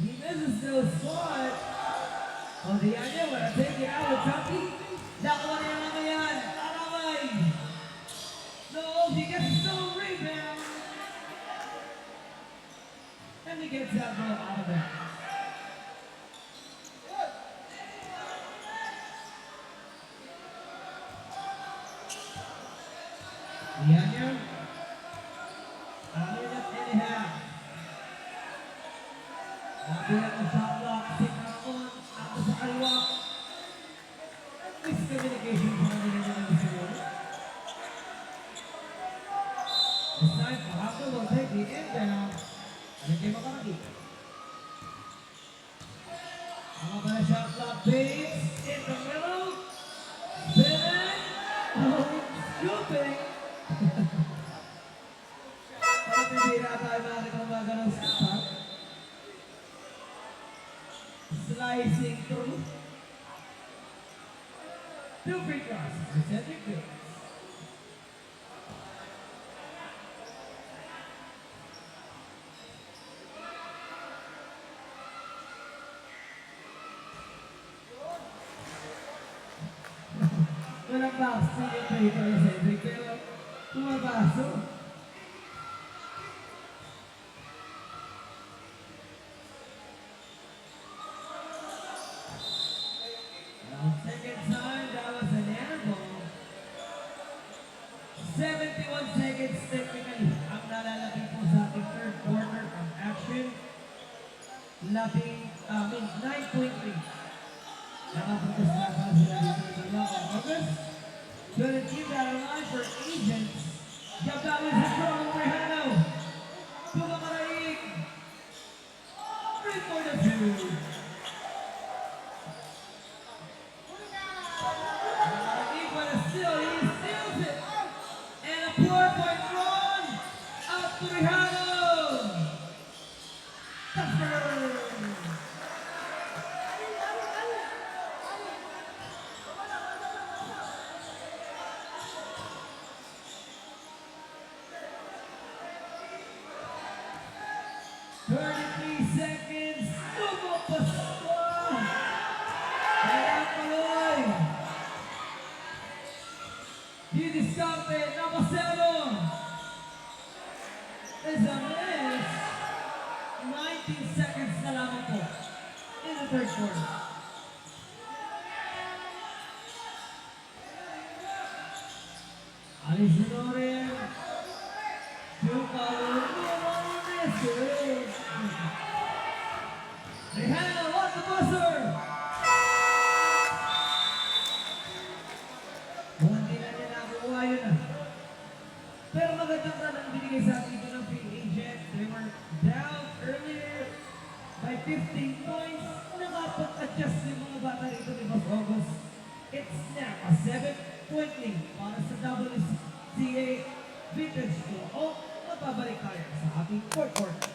He misses those spot. Oh, the idea when I take it out of Toti. Nakuha niya naman yan. Araway. No, he gets no rebound. And he gets that ball out of there. The idea. Nabilang ang shot block, Sinaon, ako sa kaliwa. Miscommunication sa kanila ng Michigan. This time, Pahato will take the inbound. Ano kayo makaraki? Mga pala shot block, Bates, in the middle. Bennett, oh, scooping. Parang hindi na tayo makakita ng mga ganang spot. Slicing through. Two free throws for Cedric Bates. Walang box, sige free throw ni Cedric, pero pumabaso. Second time, that was an air ball. 71 seconds technically ang nalalaki po sa ating third quarter of action. 9.3. Nakapuntos na pa sila dito sa mga August. Gonna keep that alive for agents. Gabawin sa strong Rehano. Pumakaraig. 3 for the 2. Still, he steals it. And a 4-point run up to Rehano. Touchdown. Seconds. Lumapaswa. Kaya tuloy. Didiskarte, Napasero. Is a miss. 19 seconds na lamang po in the third quarter. Alisunore. Rehano, what the buzzer? Hindi na niya nakukuha yun. Pero magandang tanong binigay sa akin dito ng free agent. They were down earlier by 15 points. Nakapag-adjust yung mga bata rito ni Boss August. It's now a 7-20 para sa WCA Vintage School. O mapabalik tayo sa ating fourth quarter.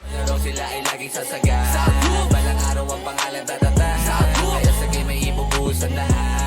Laro sila ay laging sasaga. Balang araw ang pangalan tatata. Kaya sa game ay ibubuhos ang lahat.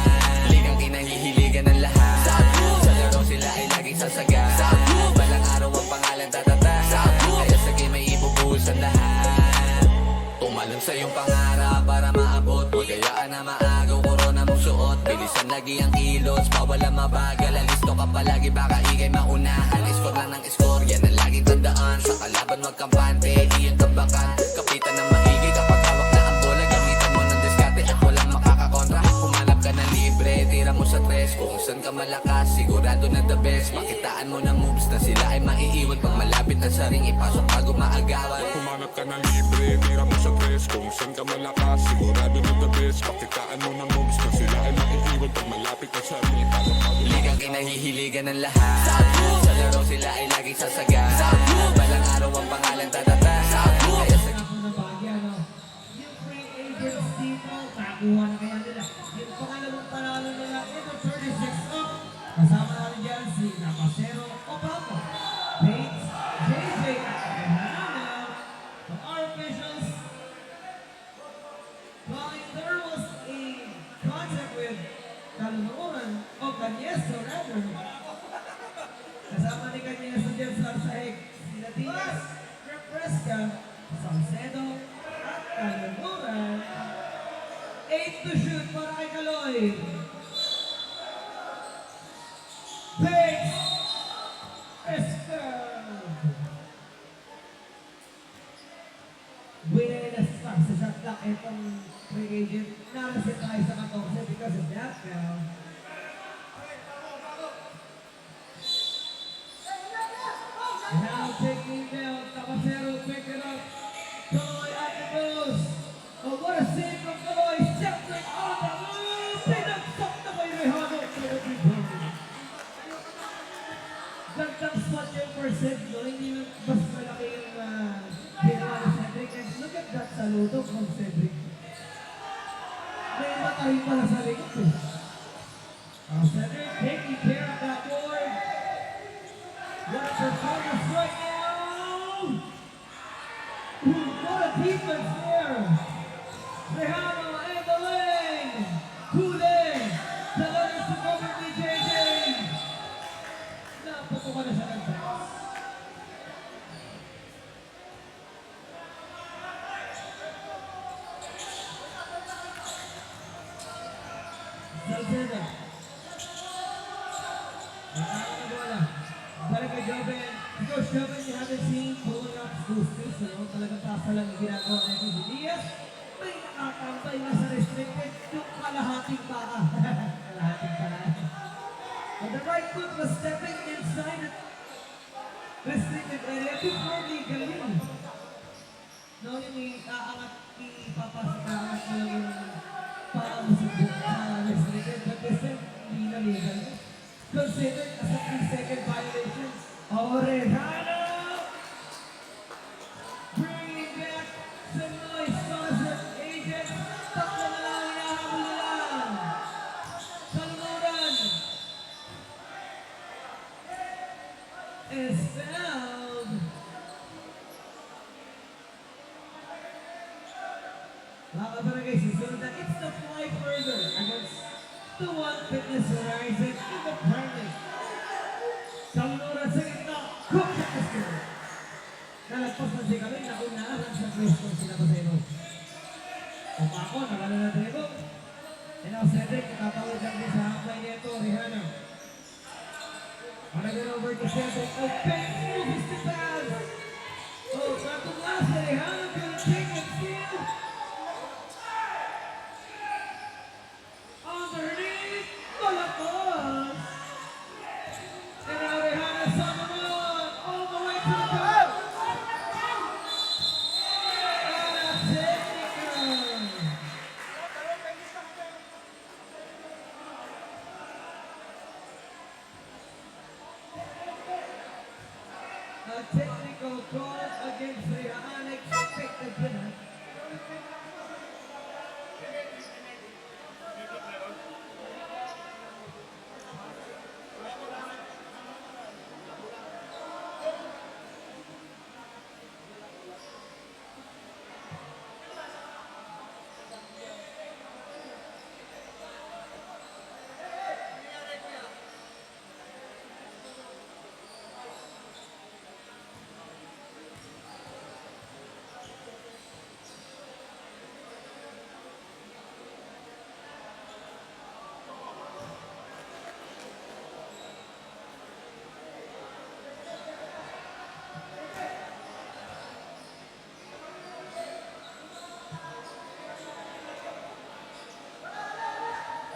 na maagaw, korona mong suot. Bilisan lagi ang kilos, bawal ang mabagal. Alisto ka palagi, baka ikay maunahan. Score lang ng score, yan ang laging tandaan. Sa kalaban wag kampante, di yung tambakan. Kapitan ng maigi kapag hawak na ang bola. Gamitan mo ng diskarte at walang makakakontra. Humanap ka ng libre, tira mo sa tres. Kung saan ka malakas, sigurado na the best. Makitaan mo ng moves na sila ay maiiwan. Pag malapit na sa ring, ipasok bago maagawan. Humanap ka ng libre, tira mo sa tres. Kung saan ka malakas, sigurado na the best. Pakitaan mo ng moves na sila ay maiiwan. Pag malapit na sa ring, ipasok bago Ligang kinahihiligan ng lahat. Sa laro sila ay laging sasagat. Balang araw ang pangalan tatata. Kaya sa Ako na bagya, no? Yung free agents dito, kakuha na kaya nila. Yung pangalawang panalo nila, ito 36 up. Kasama natin dyan si Napasero Opamo, Bates, JJ, and Hannah. From our officials, while there was a contact with Kalunuran o Canyeso rather, kasama ni Canyeso dyan sa sahig, sila Diaz, Fresca, Salcedo, at Kalunuran. 8 to shoot para kay Kaloy. Bates, Esther. Winner na sa shot clock itong free agent. Narasit tayo sa 14 because of that foul. Now taking down, Tapacero pick it up. Kaloy at the goes. Oh, what a save from Kaloy. Stepping on the move. Pinagsak na kay Rehano. Gandang spot yung for Sid, no? Hindi na mas malaki yung ginawa ni Cedric. And look at that saludo from Cedric. May matahin pala sa likod eh. Cedric taking care of that board. What a performance right now! Ooh, what a defense there! Rehano and the lane! Huli! Talagang sa cover ni JJ! Naputukan na siya ng pass. Salcedo. Ang na bola. Balik kay Joven. Coach Joven, you haven't seen pulling up boosters. So, talagang pasa lang yung ginagawa na ito si Diaz. May nakakantay na sa restricted yung kalahating paa. Kalahating paa. And the right foot was stepping inside the restricted area before legal yun. No, yung aangat, ipapasok na aangat mo lang yung paa mo sa restricted. But this time, hindi na legal. Considered as a 3-second violation. Orejano! Bringing back some noise concert agents. Tatlo na lang hinahabol nila. Salmoran is fouled. Mga kabarangay, susunod na it's the fly further against the One Fitness Horizon in the primary. Salmoran sa gitna, cook sa Esther. Nalagpas na si Kaloy, naunahan sa pwesto sila Pasero. Upako, nawala na dribble. And now Cedric, nakatawag lang din sa hapay nito, Rihanna. Wanna get over to Cedric. Oh, big move is the pass. Oh, natunglas si Rihanna, gonna take it still. Underneath, malakas. And now Rihanna sa naman, all the way to the goal. And a technical. A technical call against Rihanna, expected winner.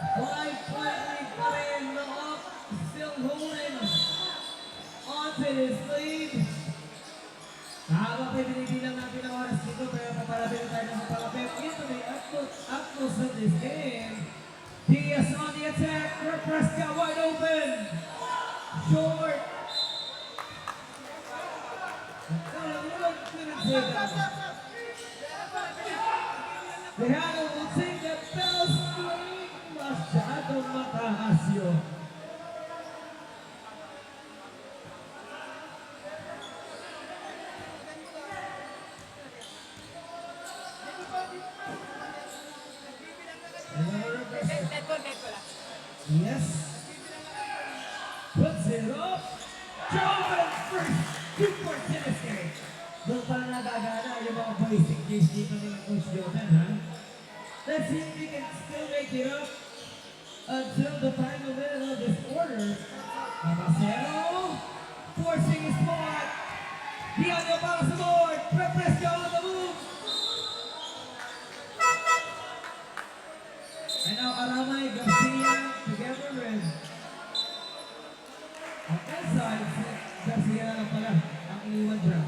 5-point lead pa rin. Look, still holding onto this lead. Habang binibilang natin ang oras dito, pero papalapit tayo ng papalapit into the utmost of this game. Diaz on the attack. Prescott wide open. Short. Tejano will take the bell swing. Masyadong mataas yun. Yes. Puts it up. Joven first. Two for Tennessee. Doon pala nagagana yung mga basic games dito ni Coach Joven, ha? Let's see if we can still make it up until the final minute of this quarter. Mamacero forcing his spot. Diano para sa board. Prescott on the move. And now Aramay, Garcia together with on that side, Garcia na lang pala ang iniwan dyan.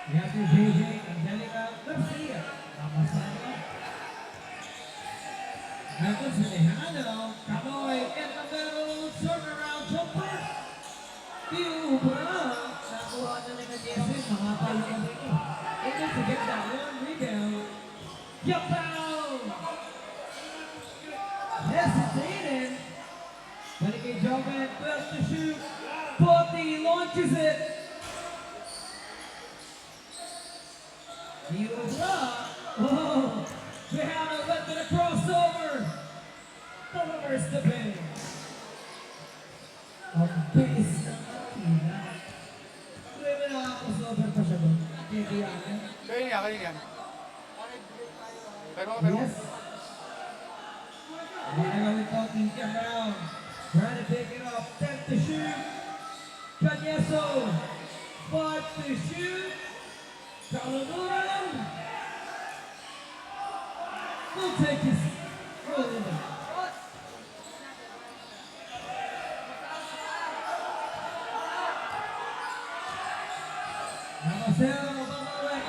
We have to JJ, Angelica, Garcia. Papasano. Meron si Tejano, Canoy, and the middle, turnaround jumper. Piubra. Nakuha na ni Jessen, makapalo ka dito. Able to get that one rebound. Yapow! Hesitating. Balik kay Joven, 12 to shoot. Botti launches it. Piubra. Oh! Tejano left it a crossover. Delivers the pin. Ang bilis ng Atina. Tuloy mo nakakasover pa siya doon. Hindi yan. Kayo yan. Pero, Yes. Hindi na gawin to. Tinky around. Trying to pick it up. 10 to shoot. Cañeso. 5 to shoot. Caluduran. Will take his roll in it. Mamacero, babalik.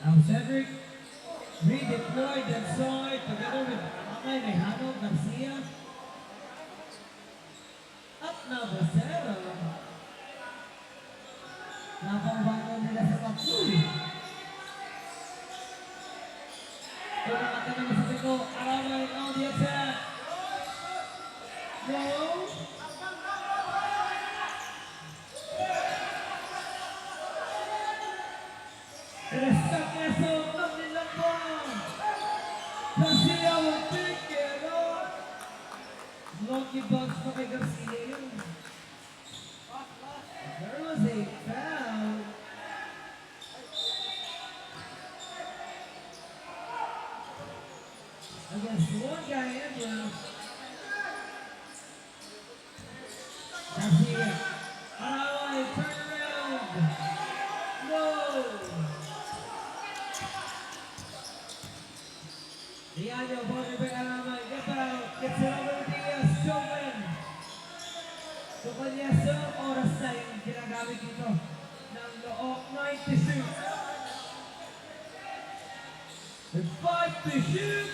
Now Cedric redeployed that side together with Amay Tejano, Garcia. At Navacero. Napangbangon nila sa Papuli. Kumaka naman sa Tiko, Aramay on the attack. No. Cañeso, ang nilambang. Garcia will pick it up. Lucky bugs pa kay Garcia yun. There was a foul. Against one guy in there. Garcia. Araway, turn around. No. Diano, ball by Araway. Get out. Gets it over to Diaz. Joven. So, Cañeso, oras na yung ginagamit dito ng Look 9 to shoot. With 5 to shoot.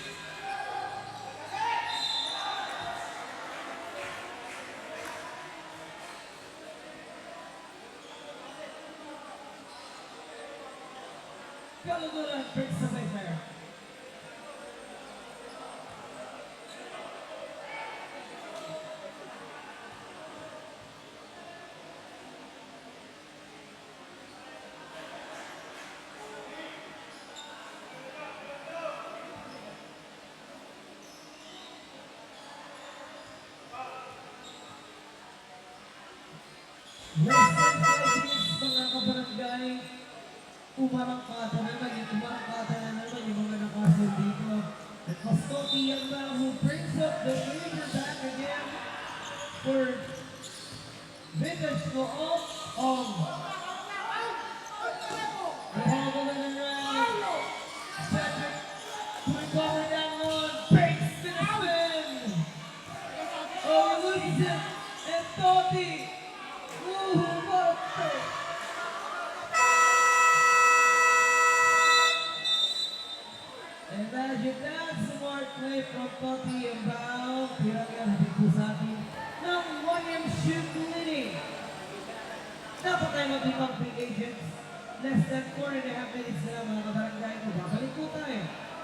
Caluduran brings the play there. Less than 5 minutes, mga kabarangay. Umarangkata naman yung mga nakasunod dito. At mas Toti Yambao, who brings up the leader back again for vintage Noob of the Hagalanan round. Cedric recover down one, breaks to the spin. Oh, he loses it, and Toti, ooh, what a break. Imagine that, smart play from Toti Yambao. Pinagyan natin po sa atin ng William shoot leading. Dapat tayo magbibang free agents. Less than 4.5 minutes na lang mga kabarangay. Babalik po tayo.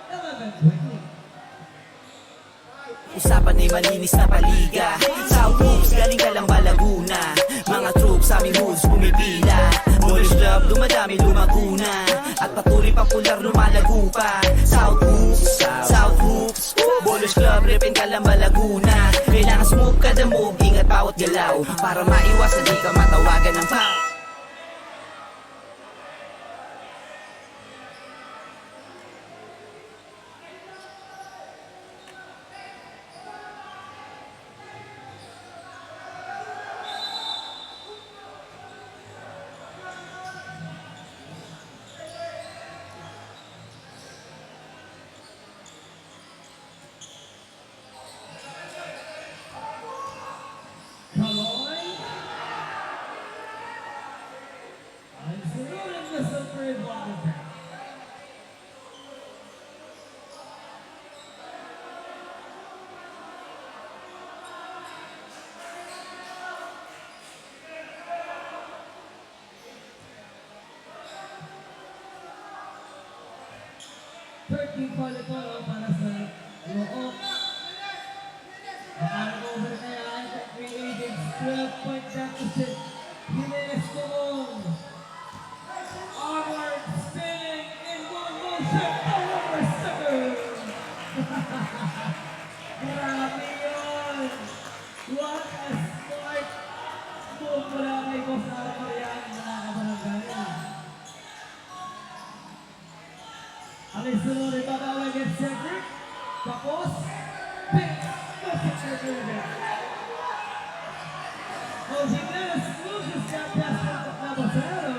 11:20. Usapan ay malinis na paliga. South Hoops, galing ka lang ba Laguna? Mga troops sa aming hoods pumipila. Boys Club, dumadami lumaguna. At patuloy popular lumalago pa. South Hoops, South Hoops. Boys Club, repin ka lang ba Laguna? Kailangan smooth kada move, ingat bawat galaw. Para maiwasan di ka matawagan ng foul. Kaloy. Ang sunod na sa third one. Thirteen for the total para sa Noob. Ang over kaya ang free agents, 12-point deficit. Jimenez Colon. Onward, spinning in one motion. Over second. Grabe yun. What a smart move mula kay Boss Alparian, mga kabarangay. Ang isunod ay babawag at Cedric. Tapos, pick. Oh, Jimenez loses that pass from Navasero.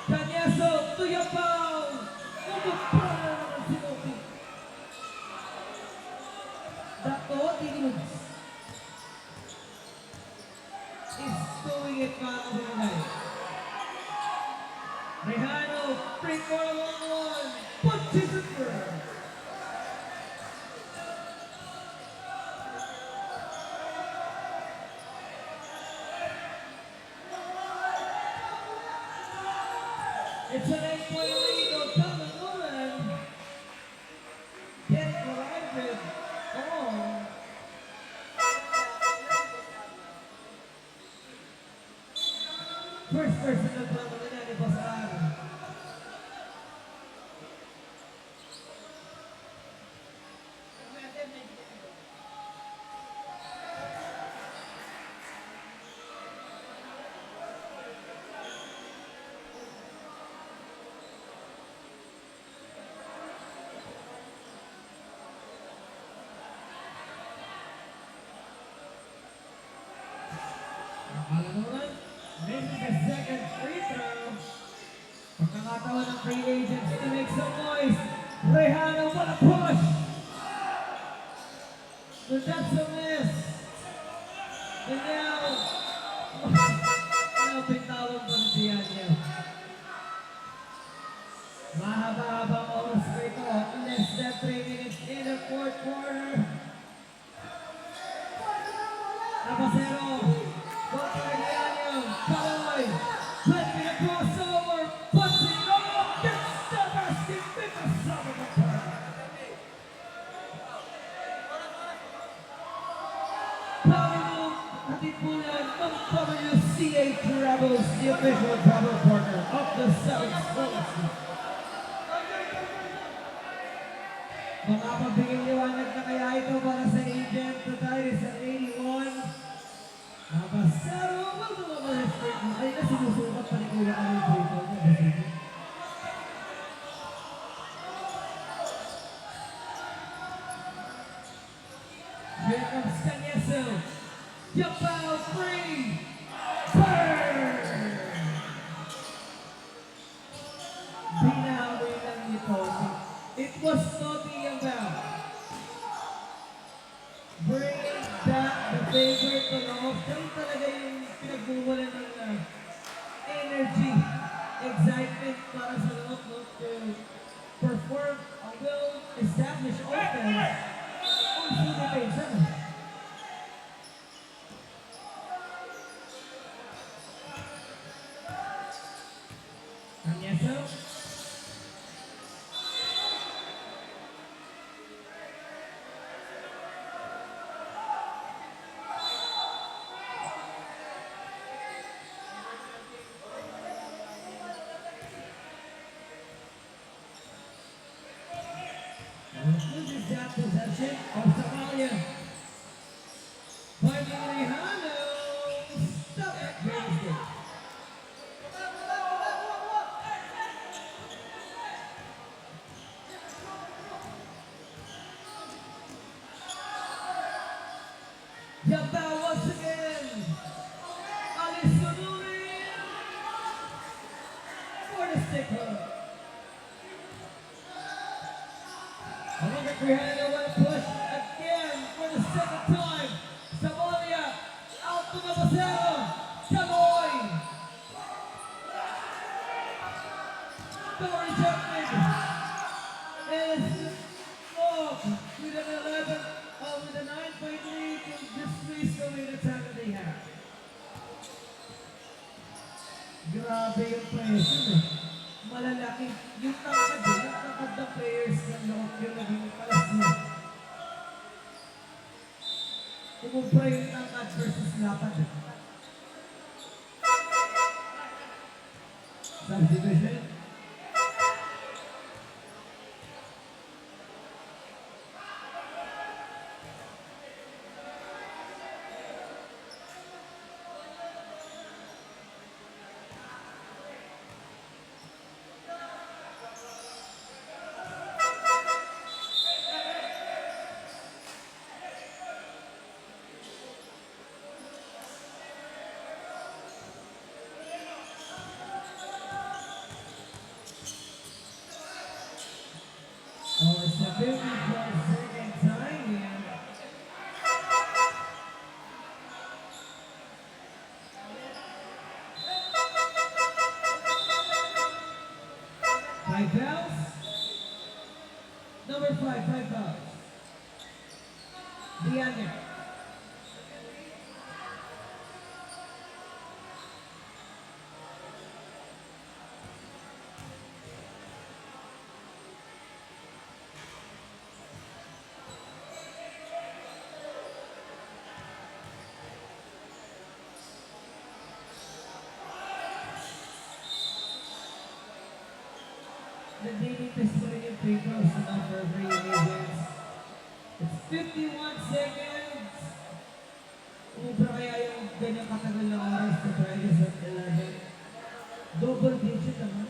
Canyaso to Yambao. Umupara naman si Toti. The Toti moves. Is doing it para sa mga. Rehano, free for 1-1. Puts it in third. It's an 8-point lead of Tamanulan. Get collided on. First person na Tamanulan ni Basar. Malamunan, misses the second free throw. Pagkakataon ng free agents to make some noise. Rehano, what a push! But that's a miss. And now, pinawag pa si Dianio. Mahaba-habang oras pa ito. Less than 3 minutes in the fourth quarter. Navasero. Kaloy, flipping a crossover, puts it up, gets the basket, with the son of a bird. Pablo Katipunan of WCH Rebels, the official travel partner of the South Sports. Makapabiging liwanag na kaya ito para sa agent, to tayo sa 81. Navasero, ay na sinusukat pa ni Kuya Anong dito. Here comes Canyeso. Jump out, free. Burn! Binawi lang ni Tony. It was Tony Yambao. Bring back the favorite to loob. Siya talaga yung pinagmumula ng energy, excitement para sa loob to perform a well-established offense on Philippines. Canyeso. Loses that possession of Somalia. Finding Rehano. Stop it. Great mistake. Yambao once again. Alice Sonurin for the stick hook. Rehano will push again for the second time. Somalia out to the Basero. Chamoy. Door rejected. Is off with an 11, with a 9-point lead to dismiss the win attack that they have. Grabe yung pressure. Malalaki yung tangkad ng players ng loob yung naging palas niya. Kumumpra yung tangkad versus lapad. Subdivision. Oh, it's a bit for a second time here. Five fouls. Number five fouls. DeAndre. The daily testimony of people is enough for every agents. It's 51 seconds. Umubra kaya yung ganyang katagal na oras to Tigers at 11. Double digit naman.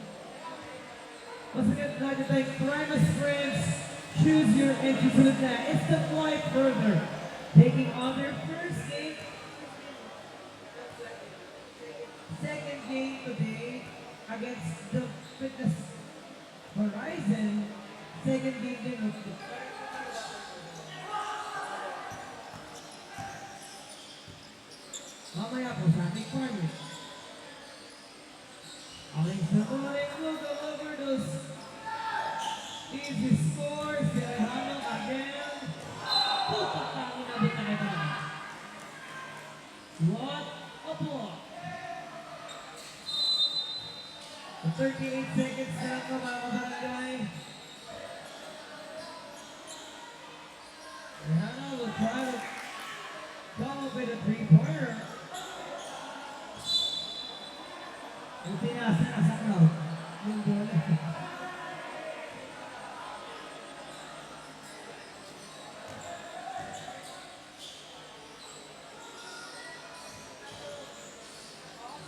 Once again, glad tayo Primus Friends. Choose your entry to the net. It's the fly further. Taking on their first game. Second game today against the Fitness Horizon, second game din of the mamaya po sa ating partners. Okay, so we'll go over those easy scores. Rehano again. Putak namin na din nakita na. What a block. 38 seconds na lang mga kabarangay. Rehano will try to come up with a three-pointer. Yung pinasa nasa crowd. Yung bola.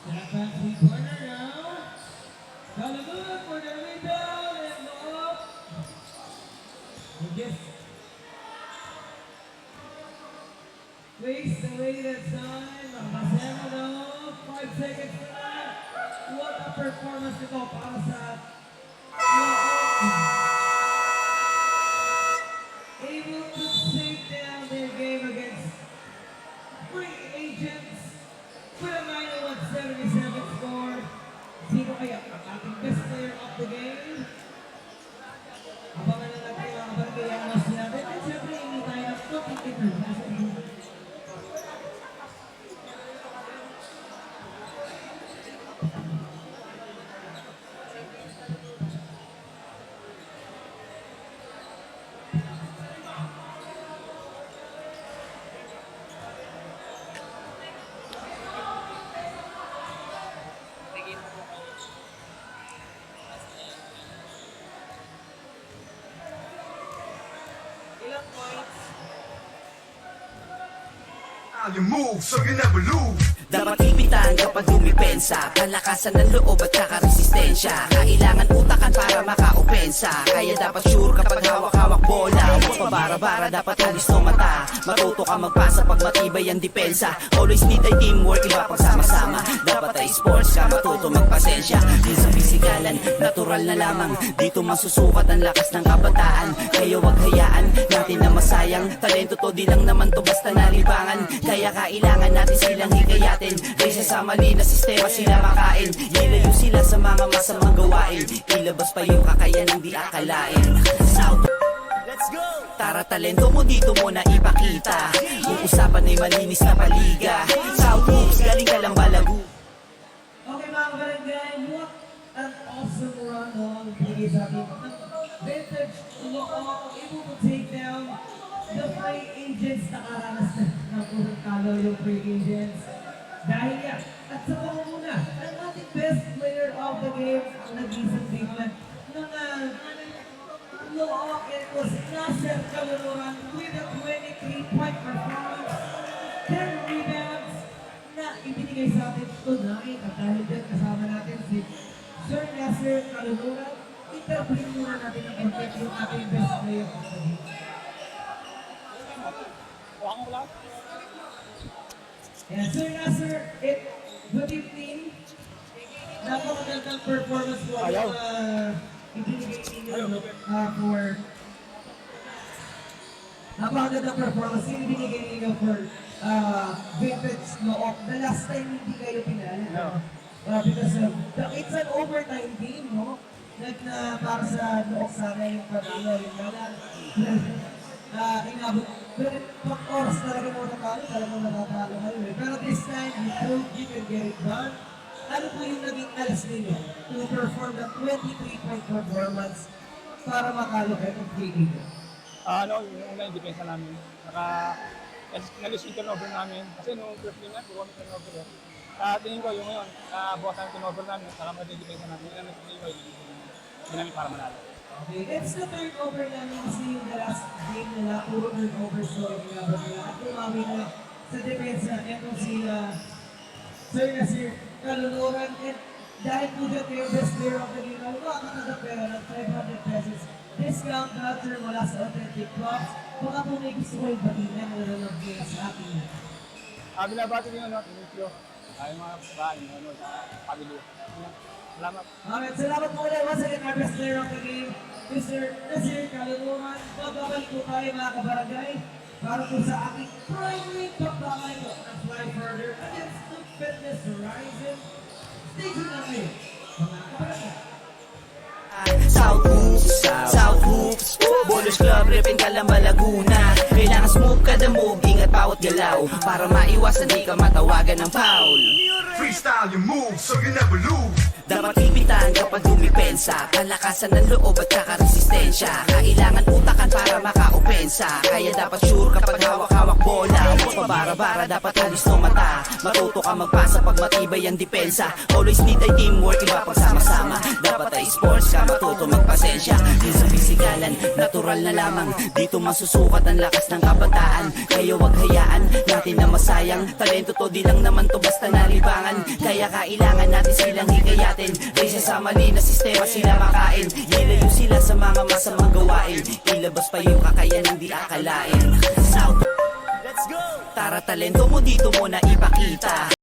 Second three-pointer now. Hallelujah for the rebound and up. Just Waste away the time. Masaya na 5 seconds na lang. What a performance ito para sa able to take down their game against Free Agents with a 9-1-77 score. Sino kaya ang ating best player of the game? Abangan na natin mga kabarangay ang mas natin. At syempre, hindi tayo ng topic international. Ilang points? How you move so you never lose. Dapat ipitan kapag dumipensa, kalakasan ng loob at saka resistensya. Kailangan utakan para makaopensa, kaya dapat sure kapag hawak-hawak bola. Huwag pabara-bara, dapat alisto mata. Matuto ka magpasa pag matibay ang depensa. Always need ay teamwork, iba pag sama-sama. Dapat ay sports ka, matuto magpasensya. Di sa pisikalan, natural na lamang. Dito masusukat ang lakas ng kabataan. Kaya wag hayaan natin na masayang. Talento to, di lang naman to basta nalibangan. Kaya kailangan natin silang hikayatin. Kaysa sa mali na sistema sila makain. Ilayo sila sa mga masamang gawain. Ilabas pa yung kakayanang di akalain. South, let's go! Tara, talento mo dito mo na ipakita. Yung usapan ay malinis na paliga. South moves, galing ka lang balagu. Okay mga kabarangay, what an awesome run on bigay sa ating vintage Loco, able to take down the Free Agents. Nakaranas na ng urong talo yung Free Agents. Dahil yan, at sa pangunguna, ang ating best player of the game, ang nag-isang tingnan ng Loco, it was Nasser Kalunuran with a 23-point performance, 10 rebounds, na ibinigay sa atin tonight. At dahil dyan, kasama natin si Sir Nasser Kalunuran. Interview muna natin ang context yung ating best player of the game. Yeah, Sir Nasser, good evening. Napakagandang performance po ang ibinigay ninyo for napakagandang performance yung ibinigay ninyo for Vintage Loop. The last time hindi kayo pinala. Because it's an overtime game, no? Like na para sa Loop sana yung panalo, yung gala. Inabot. Pero pag oras talaga mo natalo, talagang natatalo kayo eh. Pero this time, you proved you can get it done. Ano po yung naging alas ninyo to perform the 23-point performance para makalo kayo ng free game? Yung una yung depensa namin. Nalis yung turnover namin. Kasi nung first game namin, puro kami turnover. Tingin ko yung ngayon, bukas namin turnover namin, saka madidepensa namin. Ilan na sa hindi namin para manalo. Okay, it's the turnover namin kasi yung the last game nila, puro turnover so ginagawa nila. At tumami na sa depensa, eto si Sir Nasser Kalunuran. And dahil po dyan kayo best player of the game, makakatagap pera ng 500 pesos discount voucher mula sa Authentic Clubs. Baka po may gusto ko yung batingan na nanonood kayo sa akin. Binabati ko yung Tinitio. Yung mga bahay, pabili. Salamat. Alright, salamat po ulit once again our best player of the game, Mr. Nasser Kalunuran. Bababalik po tayo mga kabarangay para po sa ating primary pagbabalay po ng Fly Further against the Fitness Horizon. Stay tuned na kayo, mga kabarangay. South Hoops, Bowlers Club, Repin Calamba, Laguna. Kailangan smooth kada move, ingat bawat galaw para maiwasan di ka matawagan ng foul. Freestyle your move so you never lose. Dapat ipitan kapag dumipensa, kalakasan ng loob at saka resistensya. Kailangan utakan para makaopensa, kaya dapat sure kapag hawak-hawak bola. Huwag pabara-bara, dapat alisto mata. Matuto ka magpasa pag matibay ang depensa. Always need ay teamwork, iba pag sama-sama. Dapat ay sports ka, matuto magpasensya. Di sa pisikalan, natural na lamang. Dito masusukat ang lakas ng kabataan. Kaya wag hayaan natin na masayang. Talento to, di lang naman to basta nalibangan. Kaya kailangan natin silang hikayatin. Kaysa sa mali na sistema sila makain. Ilayo sila sa mga masamang gawain. Ilabas pa yung kakayanang di akalain. South, let's go! Tara talento mo dito mo na ipakita.